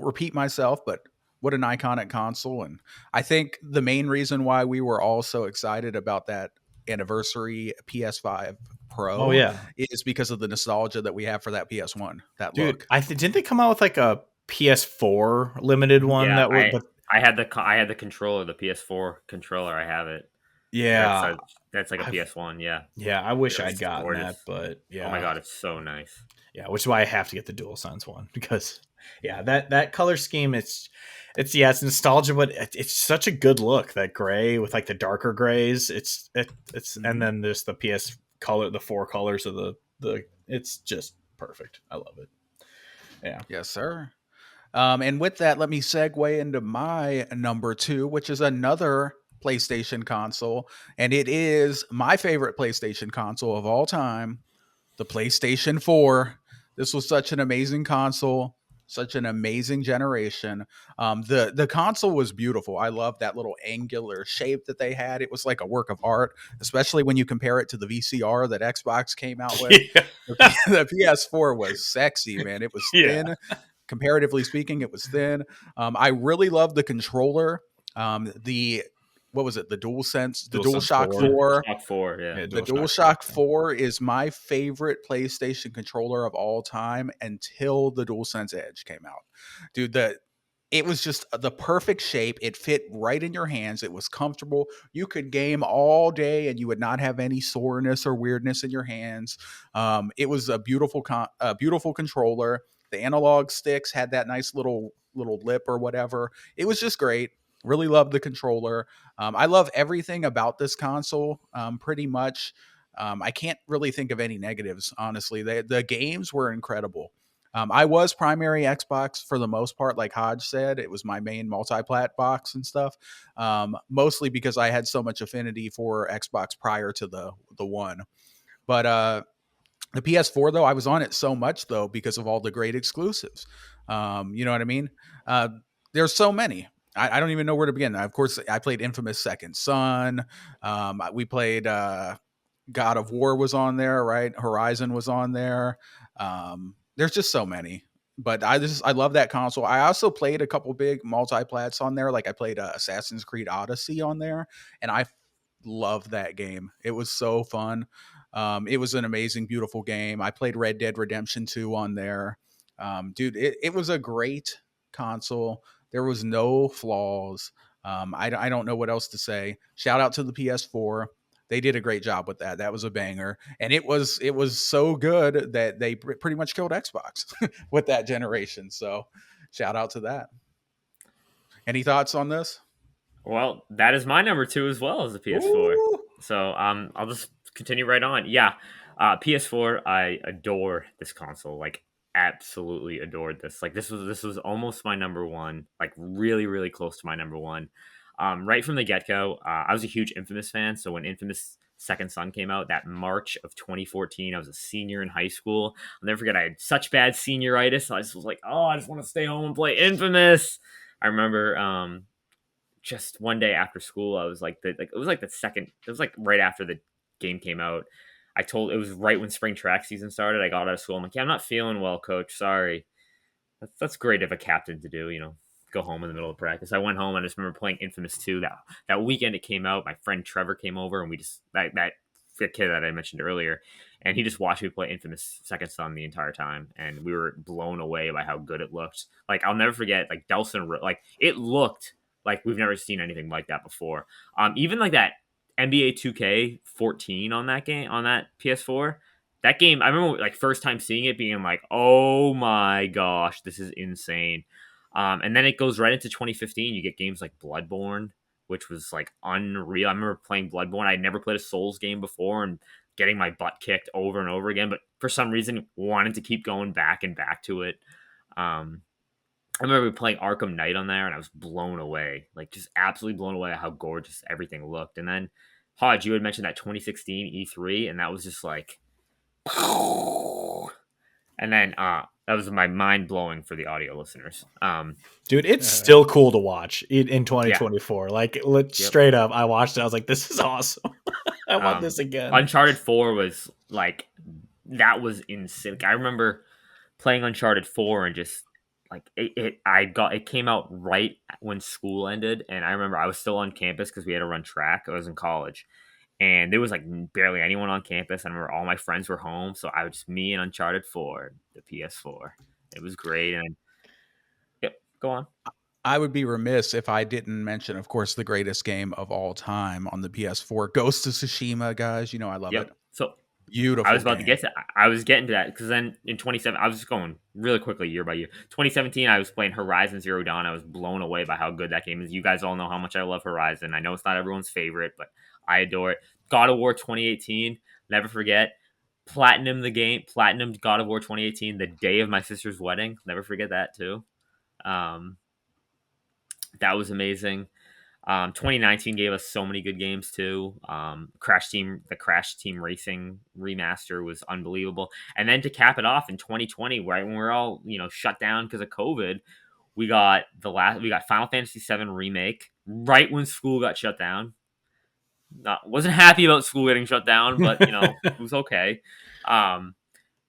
repeat myself. But what an iconic console, and I think the main reason why we were all so excited about that anniversary PS5 Oh Pro yeah, is because of the nostalgia that we have for that PS1. That dude. look. Didn't they come out with like a PS4 limited one Yeah, that was? But I had the controller, the PS4 controller. I have it. yeah, That's like a I've PS1. Yeah, yeah, I wish it I'd was gotten gorgeous. that, but Oh my yeah, god, it's so nice. yeah, which is why I have to get the DualSense one because yeah, that color scheme it's yeah, it's nostalgia, but it's such a good look. That gray with like the darker grays, it's and then there's the PS color, the four colors of the it's just perfect. I love it. Yeah. Yes, sir. And with that, let me segue into my number two, which is another PlayStation console, and it is my favorite PlayStation console of all time, the PlayStation 4. This was such an amazing console, such an amazing generation. The console was beautiful. I love that little angular shape that they had. It was like a work of art, especially when you compare it to the VCR that Xbox came out with. The PS4 was sexy, man. It was Yeah. thin. Comparatively speaking, it was thin. I really love the controller. The what was it? The DualSense, the DualSense DualShock 4. 4. Shock 4, yeah. Yeah, The DualShock DualShock 4 is my favorite PlayStation controller of all time until the DualSense Edge came out. Dude, it was just the perfect shape. It fit right in your hands. It was comfortable. You could game all day and you would not have any soreness or weirdness in your hands. It was a beautiful controller. The analog sticks had that nice little lip or whatever. It was just great. Really loved the controller. I love everything about this console, pretty much. I can't really think of any negatives, honestly. The games were incredible. I was primary Xbox for the most part, like Hodge said. It was my main multi-plat box and stuff, mostly because I had so much affinity for Xbox prior to the one. But the PS4, though, I was on it so much, though, because of all the great exclusives. You know what I mean? There's so many. I don't even know where to begin. Of course, I played Infamous Second Son. We played God of War was on there, right? Horizon was on there. There's just so many. But I love that console. I also played a couple big multi-plats on there. Like I played Assassin's Creed Odyssey on there, and I loved that game. It was so fun. It was an amazing, beautiful game. I played Red Dead Redemption 2 on there. Dude, it was a great console. There was no flaws. I don't know what else to say. Shout out to the PS4. They did a great job with that. That was a banger, and it was so good that they pretty much killed Xbox with that generation. So, shout out to that. Any thoughts on this? Well, that is my number two as well as the PS4. Ooh. So I'll just continue right on. Yeah, PS4. I adore this console. Like, absolutely adored this. Like, this was almost my number one. Like, really, really close to my number one. Right from the get go, I was a huge Infamous fan. So when Infamous Second Son came out, that March of 2014, I was a senior in high school. I'll never forget. I had such bad senioritis. So I just was like, oh, I just want to stay home and play Infamous. I remember just one day after school, I was like, it was like the second, it was like right after the game came out. It was right when spring track season started. I got out of school. I'm like, yeah, I'm not feeling well, coach. Sorry. That's great of a captain to do, go home in the middle of practice. I went home and I just remember playing Infamous 2. That weekend it came out, my friend Trevor came over and we just, that kid that I mentioned earlier, and he just watched me play Infamous Second Son the entire time, and we were blown away by how good it looked. Like, I'll never forget, like, Delson, like, it looked like we've never seen anything like that before. Even like that NBA 2K14 on that game, on that PS4, that game, I remember like first time seeing it being like, oh my gosh, this is insane. And then it goes right into 2015. You get games like Bloodborne, which was like unreal. I remember playing Bloodborne. I'd never played a Souls game before and getting my butt kicked over and over again, but for some reason wanted to keep going back and back to it. I remember playing Arkham Knight on there, and I was blown away, like just absolutely blown away at how gorgeous everything looked. And then, Hodge, you had mentioned that 2016 E3, and that was just like, and then that was my mind blowing for the audio listeners. Dude, it's still cool to watch in 2024. Yeah. Like, straight up, I watched it. I was like, this is awesome. I want this again. Uncharted 4 was like that was insane. I remember playing Uncharted 4 and just like it came out right when school ended, and I remember I was still on campus because we had to run track. I was in college, and there was like barely anyone on campus. I remember all my friends were home, so I was just me and Uncharted 4, the PS4. It was great, and yep, go on. I would be remiss if I didn't mention, of course, the greatest game of all time on the PS4, Ghost of Tsushima, guys. You know I love it. Yep. So I Beautiful was about to game. get to I was getting to that because then in 27 I was just going really quickly year by year. 2017 I was playing Horizon Zero Dawn. I was blown away by how good that game is. You guys all know how much I love Horizon. I know it's not everyone's favorite, but I adore it. God of War 2018, never forget. Platinum God of War 2018 the day of my sister's wedding. Never forget that too. Um, that was amazing. 2019 gave us so many good games too. The Crash Team Racing remaster was unbelievable. And then to cap it off in 2020, right when we're all shut down because of COVID, we got Final Fantasy VII remake right when school got shut down. Wasn't happy about school getting shut down, but it was okay.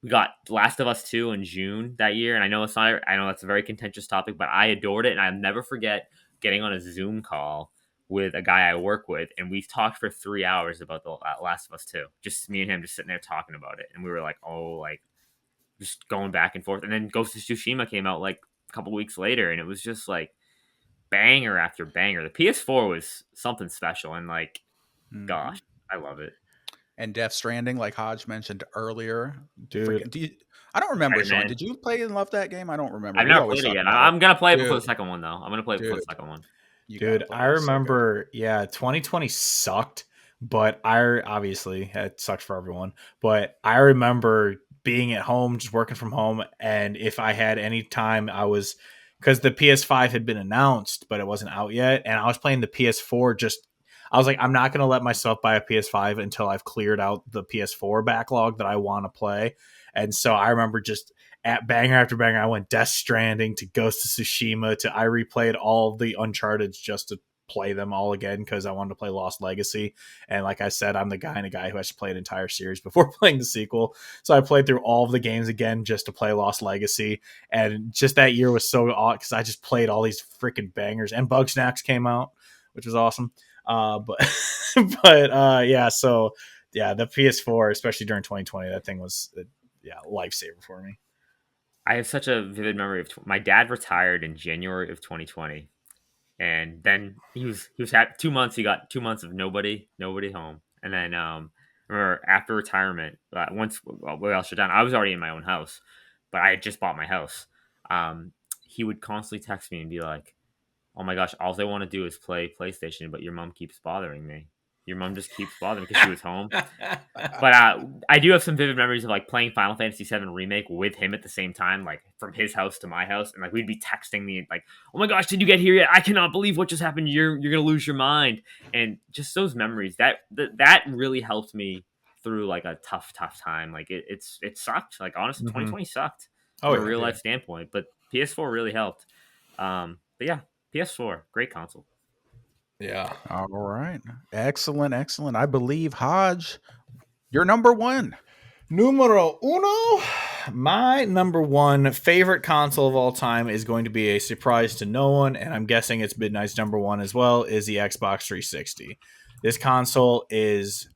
We got Last of Us 2 in June that year, and I know that's a very contentious topic, but I adored it, and I'll never forget getting on a Zoom call with a guy I work with, and we talked for 3 hours about the Last of Us 2. Just me and him just sitting there talking about it, and we were like, just going back and forth. And then Ghost of Tsushima came out like a couple weeks later, and it was just like banger after banger. The PS4 was something special, and gosh, I love it. And Death Stranding, like Hodge mentioned earlier. Dude. I don't remember, Hey, Sean. man. Did you play and love that game? I don't remember. I've We never always played it talk yet. about I'm gonna play it Dude. before the second one, though. I'm gonna play it before the second one. Dude, I remember, 2020 sucked, but obviously it sucked for everyone. But I remember being at home, just working from home, and if I had any time, because the PS5 had been announced, but it wasn't out yet, and I was playing the PS4. I was like, I'm not going to let myself buy a PS5 until I've cleared out the PS4 backlog that I want to play. And so I remember just at banger after banger, I went Death Stranding to Ghost of Tsushima I replayed all of the Uncharted just to play them all again because I wanted to play Lost Legacy. And like I said, I'm the guy who has to play an entire series before playing the sequel. So I played through all of the games again just to play Lost Legacy. And just that year was so odd because I just played all these freaking bangers. And Bugsnax came out, which was awesome. Yeah, so yeah, the PS4, especially during 2020, that thing was lifesaver for me. I have such a vivid memory of my dad retired in January of 2020, and then he was at 2 months. He got 2 months of nobody home, and then remember after retirement, once we all shut down, I was already in my own house, but I had just bought my house. He would constantly text me and be like, "Oh my gosh, all they want to do is play PlayStation, but your mom keeps bothering me. Your mom just keeps bothering me because she was home." But I do have some vivid memories of playing Final Fantasy VII Remake with him at the same time, from his house to my house, and we'd be texting me "Oh my gosh, did you get here yet? I cannot believe what just happened. You're gonna lose your mind." And just those memories that really helped me through a tough time. It sucked. Honestly, 2020 sucked from a real life standpoint, but PS4 really helped. But yeah. PS4, great console. Yeah. All right. Excellent. I believe, Hodge, you're number one. Numero uno. My number one favorite console of all time is going to be a surprise to no one, and I'm guessing it's Midnight's number one as well, is the Xbox 360. This console is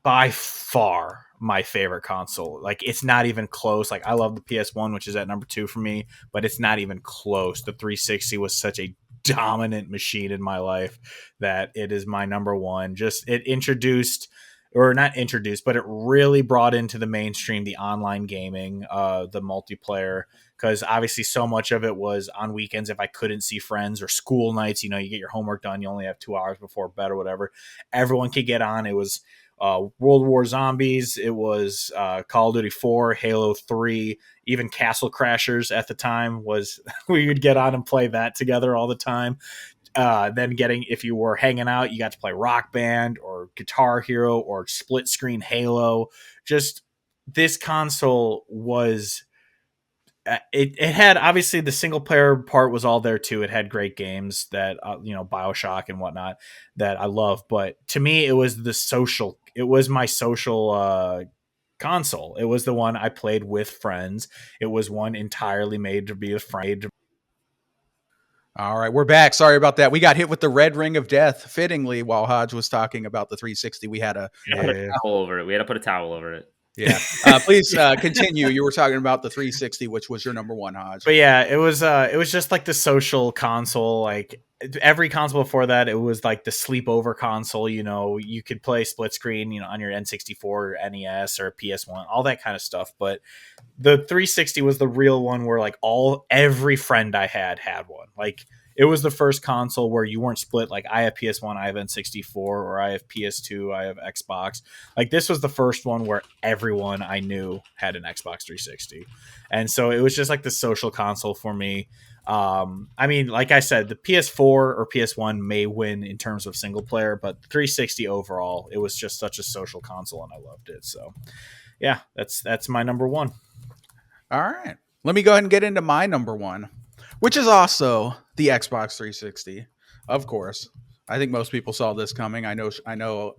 by far my favorite console. It's not even close. I love the PS1, which is at number 2 for me, but it's not even close. The 360 was such a dominant machine in my life that it is my number one. Just it introduced, or not introduced, but it really brought into the mainstream the online gaming, the multiplayer, because obviously so much of it was on weekends if I couldn't see friends, or school nights. You get your homework done, you only have 2 hours before bed or whatever. Everyone could get on. It was World War Zombies, it was Call of Duty 4, Halo 3, even Castle Crashers at the time was we would get on and play that together all the time. Then if you were hanging out, you got to play Rock Band or Guitar Hero or split screen Halo. Just this console was it had obviously the single player part was all there too. It had great games that BioShock and whatnot that I love, but to me it was my social console. It was the one I played with friends. It was one entirely made to be a friend. All right, we're back. Sorry about that. We got hit with the red ring of death. Fittingly, while Hodge was talking about the 360, we had a put a towel over it. We had to put a towel over it. Yeah. Please continue. You were talking about the 360, which was your number one, Hodge. But yeah, it was just like the social console. Like every console before that, it was like the sleepover console. You know, you could play split screen, you know, on your N64 or NES or PS1, all that kind of stuff. But the 360 was the real one where like every friend I had one. Like it was the first console where you weren't split. Like I have PS1, I have N64, or I have PS2, I have Xbox. Like this was the first one where everyone I knew had an Xbox 360. And so it was just like the social console for me. I mean, like I said, the PS4 or PS1 may win in terms of single player, but 360 overall, it was just such a social console and I loved it. So yeah, that's my number one. All right. Let me go ahead and get into my number one, which is also the Xbox 360. Of course. I think most people saw this coming. I know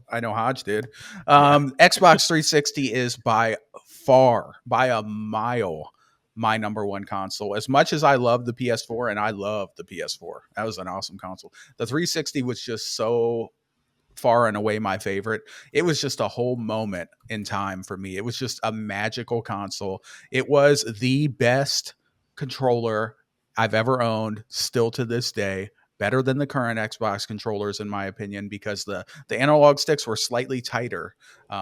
Hodge did. Xbox 360 is by far, by a mile, my number one console. As much as I love the PS4, and I love the PS4, that was an awesome console. The 360 was just so far and away my favorite. It was just a whole moment in time for me. It was just a magical console. It was the best controller I've ever owned, still to this day. Better than the current Xbox controllers, in my opinion, because the analog sticks were slightly tighter,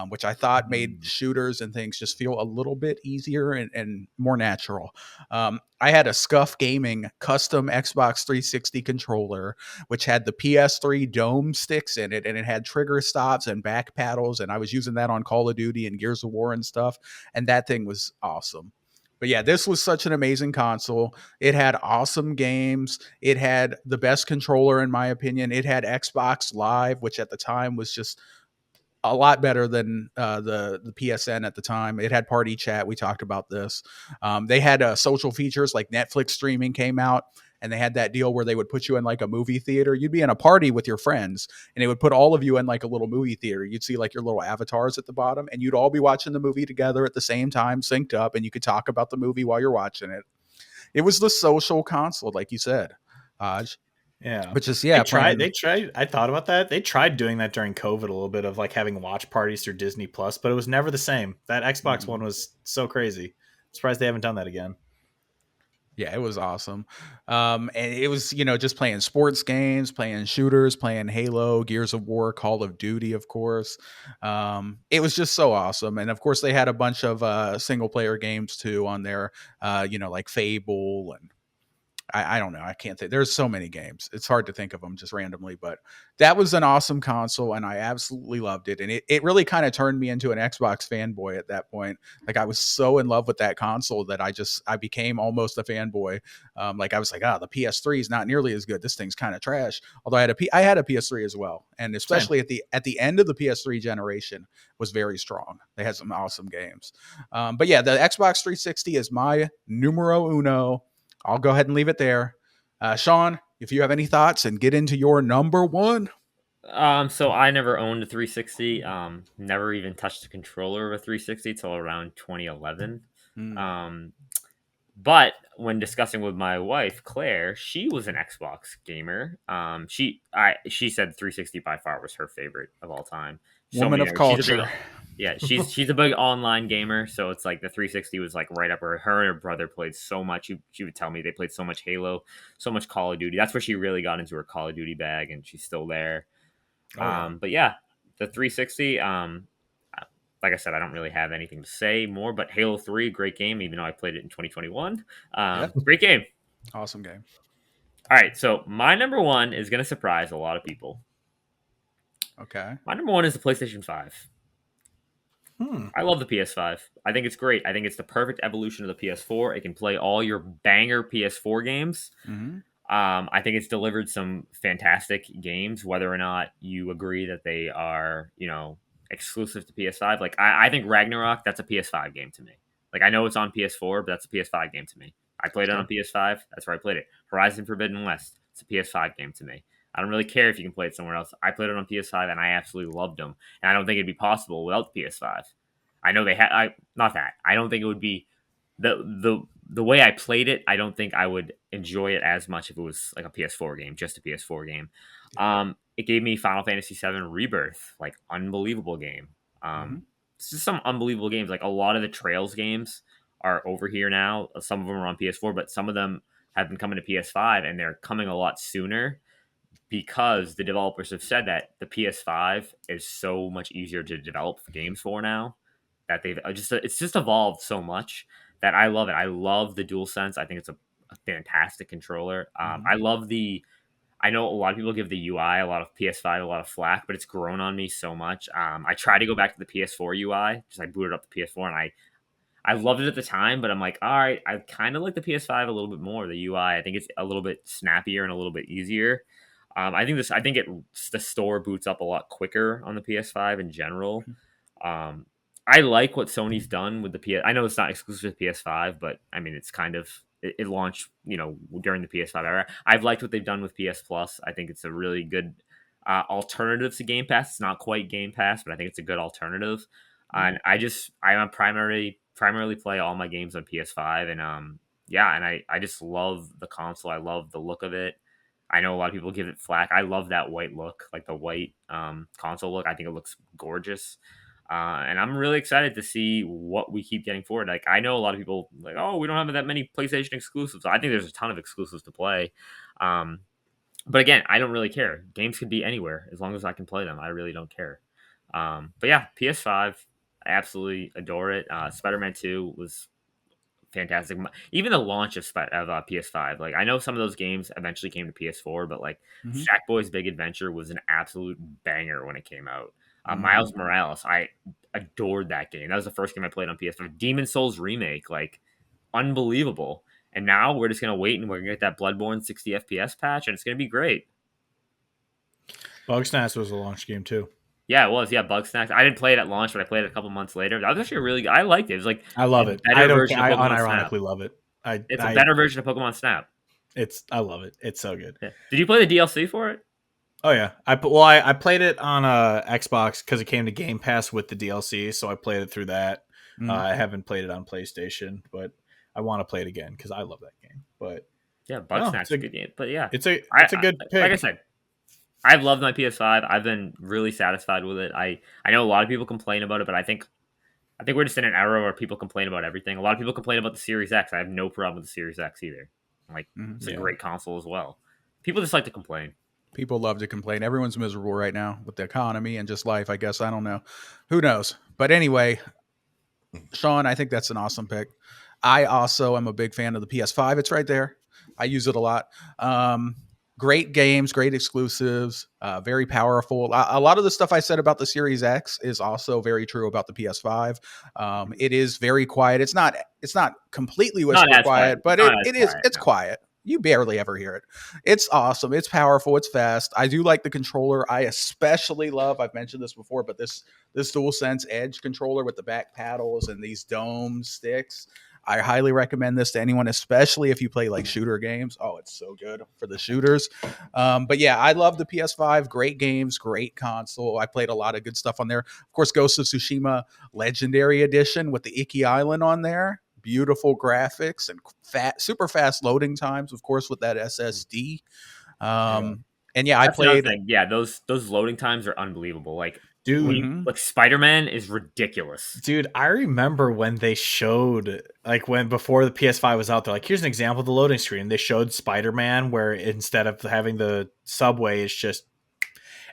which I thought made shooters and things just feel a little bit easier and more natural. I had a Scuff Gaming custom Xbox 360 controller, which had the PS3 dome sticks in it, and it had trigger stops and back paddles, and I was using that on Call of Duty and Gears of War and stuff, and that thing was awesome. But yeah, this was such an amazing console. It had awesome games. It had the best controller, in my opinion. It had Xbox Live, which at the time was just a lot better than the PSN at the time. It had party chat. We talked about this. They had social features like Netflix streaming came out, and they had that deal where they would put you in like a movie theater. You'd be in a party with your friends, and it would put all of you in like a little movie theater. You'd see like your little avatars at the bottom, and you'd all be watching the movie together at the same time, synced up, and you could talk about the movie while you're watching it. It was the social console, like you said, Hodge. Yeah. But just, They tried. I thought about that. They tried doing that during COVID a little bit of like having watch parties through Disney Plus, but it was never the same. That Xbox one was so crazy. Surprised they haven't done that again. Yeah, it was awesome. And it was, just playing sports games, playing shooters, playing Halo, Gears of War, Call of Duty, of course. It was just so awesome. And of course, they had a bunch of single player games too on there, like Fable and I don't know. I can't think. There's so many games. It's hard to think of them just randomly, but that was an awesome console and I absolutely loved it. And it really kind of turned me into an Xbox fanboy at that point. Like I was so in love with that console that I became almost a fanboy. Like I was like, the PS3 is not nearly as good. This thing's kind of trash. Although I had a PS3 as well. And especially at the end of the PS3 generation was very strong. They had some awesome games. But yeah, the Xbox 360 is my numero uno. I'll go ahead and leave it there. Sean, if you have any thoughts and get into your number one. So I never owned a 360. Never even touched a controller of a 360 till around 2011. But when discussing with my wife, Claire, she was an Xbox gamer. She said 360 by far was her favorite of all time. Woman of culture. She's a big online gamer, so it's like the 360 was like right up her. Her and her brother played so much. She would tell me they played so much Halo, so much Call of Duty. That's where she really got into her Call of Duty bag, and she's still there. But yeah, the 360. Like I said, I don't really have anything to say more. But Halo 3, great game, even though I played it in 2021. Great game, awesome game. All right, so my number one is going to surprise a lot of people. Okay, my number one is the PlayStation 5. I love the PS5. I think it's great. I think it's the perfect evolution of the PS4. It can play all your banger PS4 games. I think it's delivered some fantastic games, whether or not you agree that they are, exclusive to PS5. Like, I think Ragnarok, that's a PS5 game to me. Like, I know it's on PS4, but that's a PS5 game to me. I played it on PS5. That's where I played it. Horizon Forbidden West, it's a PS5 game to me. I don't really care if you can play it somewhere else. I played it on PS5 and I absolutely loved them. And I don't think it'd be possible without the PS5. I know they had. Not that. I don't think it would be the way I played it. I don't think I would enjoy it as much if it was like a PS4 game, just a PS4 game. It gave me Final Fantasy VII Rebirth, like unbelievable game. Mm-hmm. It's just some unbelievable games. Like a lot of the Trails games are over here now. Some of them are on PS4, but some of them have been coming to PS5, and they're coming a lot sooner because the developers have said that the PS5 is so much easier to develop games for now, that they've it's just evolved so much that I love it. I love the DualSense. I think it's a fantastic controller. I love I know a lot of people give the UI, a lot of PS5, a lot of flack, but it's grown on me so much. I tried to go back to the PS4 UI, just I booted up the PS4, and I loved it at the time, but I'm like, all right, I kind of like the PS5 a little bit more. The UI, I think it's a little bit snappier and a little bit easier. I think the store boots up a lot quicker on the PS5 in general. I like what Sony's done with the PS. I know it's not exclusive to PS5, but I mean, it's kind of it launched, during the PS5 era. I've liked what they've done with PS Plus. I think it's a really good alternative to Game Pass. It's not quite Game Pass, but I think it's a good alternative. And I primarily play all my games on PS5, and I just love the console. I love the look of it. I know a lot of people give it flack. I love that white look, like the white console look. I think it looks gorgeous. And I'm really excited to see what we keep getting forward. Like, I know a lot of people like, oh, we don't have that many PlayStation exclusives. I think there's a ton of exclusives to play. But again, I don't really care. Games could be anywhere as long as I can play them. I really don't care. But yeah, PS5, I absolutely adore it. Spider-Man 2 was fantastic. Even the launch of PS5, like, I know some of those games eventually came to PS4, but like Sackboy's Big Adventure was an absolute banger when it came out. Miles Morales, I adored that game. That was the first game I played on PS5. Demon Souls remake, like, unbelievable. And now we're just gonna wait, and we're gonna get that Bloodborne 60 FPS patch, and it's gonna be great. Bugsnax was a launch game too. Yeah, it was. Yeah, Bugsnax. I didn't play it at launch, but I played it a couple months later. That was actually really good. I liked it. It was like, I love it. I unironically love it. It's a better version of Pokemon Snap. I love it. It's so good. Yeah. Did you play the DLC for it? Oh yeah, I played it on Xbox because it came to Game Pass with the DLC, so I played it through that. I haven't played it on PlayStation, but I want to play it again because I love that game. But yeah, Bugsnax is a good game. But yeah, it's a good pick. Like I said, I've loved my PS5. I've been really satisfied with it. I know a lot of people complain about it, but I think we're just in an era where people complain about everything. A lot of people complain about the Series X. I have no problem with the Series X either. Like, it's a great console as well. People just like to complain. People love to complain. Everyone's miserable right now with the economy and just life, I guess. I don't know. Who knows? But anyway, Sean, I think that's an awesome pick. I also am a big fan of the PS5. It's right there. I use it a lot. Great games, great exclusives, very powerful. A lot of the stuff I said about the Series X is also very true about the PS5. It is very quiet. It's not completely whisper quiet, but it's quiet. You barely ever hear it. It's awesome. It's powerful. It's fast. I do like the controller. I especially love, I've mentioned this before, but this DualSense Edge controller with the back paddles and these dome sticks. I highly recommend this to anyone, especially if you play like shooter games. Oh, it's so good for the shooters. But yeah, I love the PS5. Great games, great console. I played a lot of good stuff on there. Of course, Ghost of Tsushima Legendary Edition with the Iki Island on there. Beautiful graphics and super fast loading times, of course, with that SSD. And yeah, I played. Yeah, those loading times are unbelievable. Like, dude, like Spider-Man is ridiculous. Dude, I remember when they showed, like, before the PS5 was out, they're like, here's an example of the loading screen. They showed Spider-Man where instead of having the subway, it's just.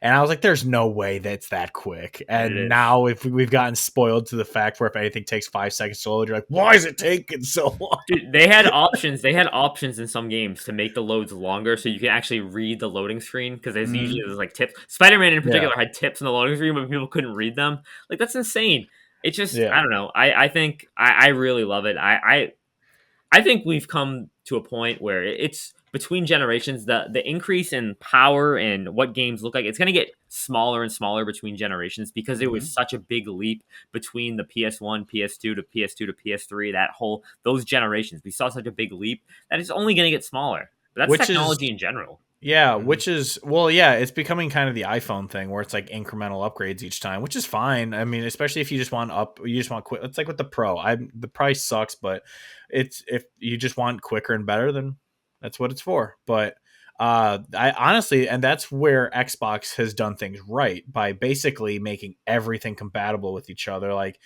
And I was like, there's no way that's that quick. And now if we've gotten spoiled to the fact where if anything takes 5 seconds to load, you're like, why is it taking so long? Dude, they had options. They had options in some games to make the loads longer so you can actually read the loading screen, because there's usually like tips. Spider-Man in particular had tips in the loading screen, but people couldn't read them. Like, that's insane. It's just, I don't know. I think I really love it. I think we've come to a point where it's between generations, the increase in power and what games look like, it's going to get smaller and smaller between generations, because it was such a big leap between the PS1, PS2 to PS2 to PS3, those generations. We saw such a big leap that it's only going to get smaller. But that's technology in general. Yeah, which is it's becoming kind of the iPhone thing where it's like incremental upgrades each time, which is fine. I mean, especially if you just want quick. It's like with the Pro. The price sucks, but it's if you just want quicker and better, then that's what it's for. But I honestly, and that's where Xbox has done things right by basically making everything compatible with each other. Like,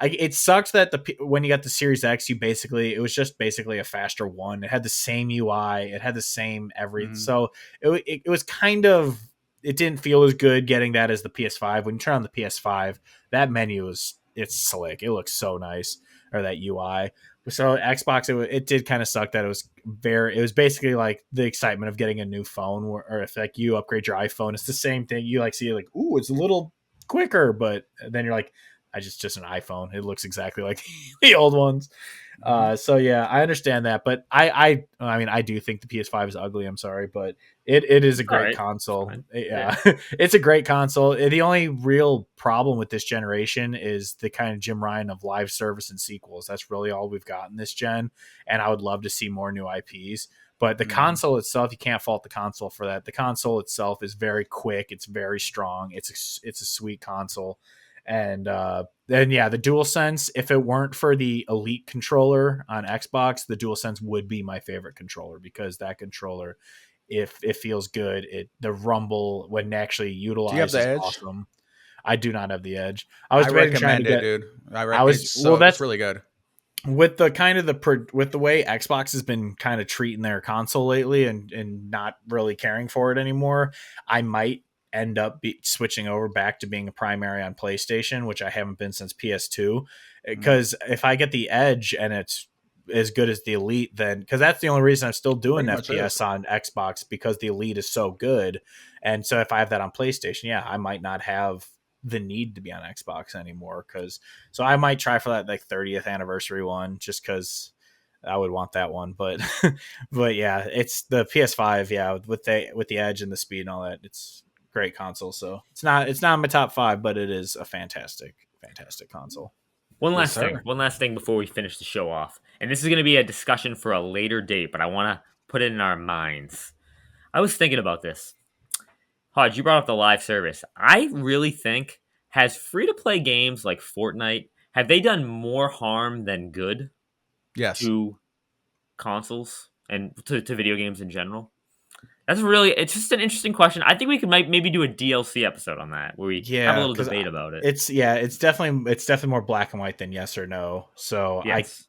it sucks that when you got the Series X, it was just basically a faster one. It had the same UI, it had the same everything. So it was kind of, it didn't feel as good getting that as the PS5. When you turn on the PS5, that menu it's slick. It looks so nice, or that UI. So Xbox, it did kind of suck that it was basically like the excitement of getting a new phone, or if like you upgrade your iPhone, it's the same thing. You like see like, ooh, it's a little quicker, but then you're like, I just an iPhone. It looks exactly like the old ones. So yeah, I understand that, but I mean, I do think the PS5 is ugly. I'm sorry, but it is a great console. Yeah, it's a great console. The only real problem with this generation is the kind of Jim Ryan of live service and sequels. That's really all we've got in this gen, and I would love to see more new IPs. But the console itself, you can't fault the console for that. The console itself is very quick. It's very strong. It's a sweet console. And then the DualSense, if it weren't for the Elite controller on Xbox, the DualSense would be my favorite controller, because that controller, if it feels good, the rumble when actually utilized is awesome. I do not have the Edge. I recommend it, dude. That's really good. With the kind of with the way Xbox has been kind of treating their console lately and not really caring for it anymore, I might end up switching over back to being a primary on PlayStation, which I haven't been since PS2. Because if I get the Edge and it's as good as the Elite, then, because that's the only reason I'm still doing FPS on Xbox, because the Elite is so good. And so if I have that on PlayStation, I might not have the need to be on Xbox anymore. So I might try for that like 30th anniversary one, just because I would want that one. But yeah, it's the PS5, with the Edge and the speed and all that. It's great console. So it's not in my top 5, but it is a fantastic console. One last thing before we finish the show off, and this is going to be a discussion for a later date, but I want to put it in our minds. I was thinking about this. Hodge, you brought up the live service. I really think, has free-to-play games like Fortnite, have they done more harm than good? Yes. To consoles and to video games in general? It's just an interesting question. I think we could maybe do a DLC episode on that, where we have a little debate about it. It's definitely more black and white than yes or no. So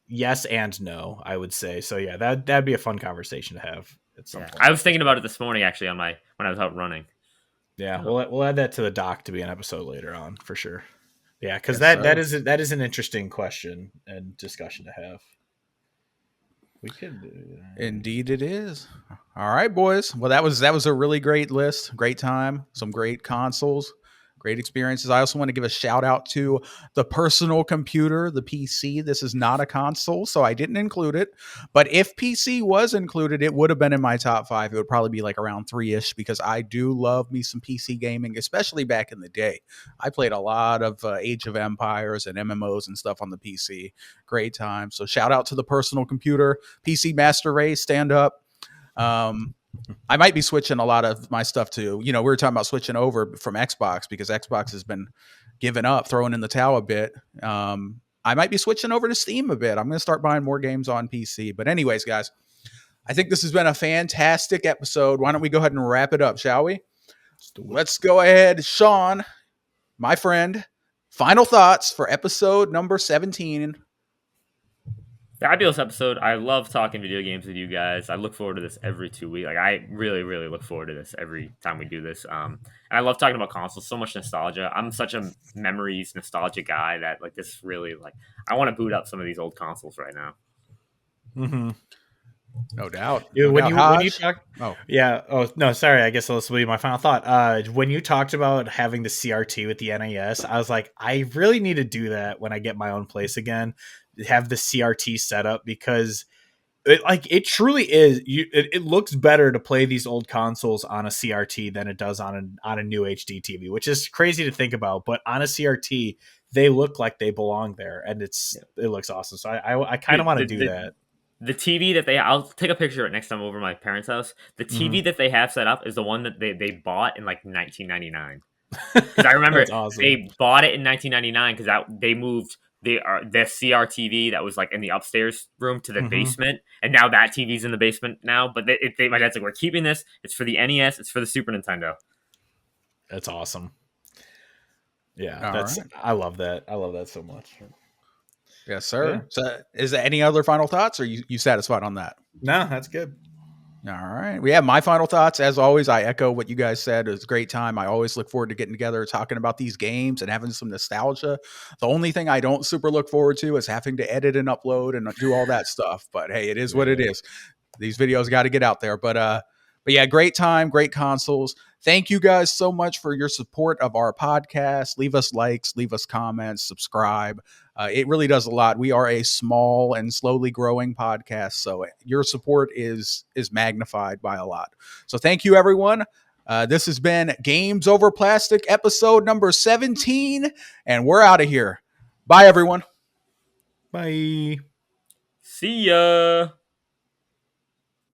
yes and no, I would say. So yeah, that'd be a fun conversation to have at some point. I was thinking about it this morning, actually, when I was out running. Yeah, we'll add that to the doc to be an episode later on for sure. Yeah, because that is an interesting question and discussion to have. We could do that. Indeed it is. All right, boys. Well, that was a really great list. Great time. Some great consoles. Great experiences. I also want to give a shout out to the personal computer, the PC. This is not a console, so I didn't include it. But if PC was included, it would have been in my top 5. It would probably be like around 3-ish, because I do love me some PC gaming, especially back in the day. I played a lot of Age of Empires and MMOs and stuff on the PC. Great time. So shout out to the personal computer. PC Master Race, stand up. I might be switching a lot of my stuff to, we were talking about switching over from Xbox, because Xbox has been giving up, throwing in the towel a bit. I might be switching over to Steam a bit. I'm going to start buying more games on PC. But anyways, guys, I think this has been a fantastic episode. Why don't we go ahead and wrap it up, shall we? Let's go ahead. Sean, my friend, final thoughts for episode number 17. Fabulous episode. I love talking video games with you guys. I look forward to this every 2 weeks. Like, I really, really look forward to this every time we do this. And I love talking about consoles. So much nostalgia. I'm such a memories nostalgia guy that this really I want to boot up some of these old consoles right now. Mm-hmm. No doubt. When you talk, sorry. I guess this will be my final thought. When you talked about having the CRT with the NES, I was like, I really need to do that when I get my own place again. Have the CRT set up, because it truly is. It looks better to play these old consoles on a CRT than it does on a new HD TV, which is crazy to think about. But on a CRT, they look like they belong there, and it looks awesome. So I kind of want to do that. The TV that I'll take a picture of it next time over at my parents' house. The TV that they have set up is the one that they bought in like 1999. Because I remember That's awesome. they bought it in 1999 because they moved the CRTV that was like in the upstairs room to the basement, and now that TV's in the basement now. But my dad's like, we're keeping this. It's for the NES. It's for the Super Nintendo. That's awesome. Yeah, All I love that. I love that so much. Yes, sir. Yeah. So, is there any other final thoughts, or you satisfied on that? No, that's good. All right. We have my final thoughts. As always, I echo what you guys said. It was a great time. I always look forward to getting together, talking about these games and having some nostalgia. The only thing I don't super look forward to is having to edit and upload and do all that stuff. But hey, it is what it is. These videos got to get out there. But yeah, great time, great consoles. Thank you guys so much for your support of our podcast. Leave us likes, leave us comments, subscribe. It really does a lot. We are a small and slowly growing podcast, so your support is magnified by a lot. So thank you, everyone. This has been Games Over Plastic, episode number 17, and we're out of here. Bye, everyone. Bye. See ya.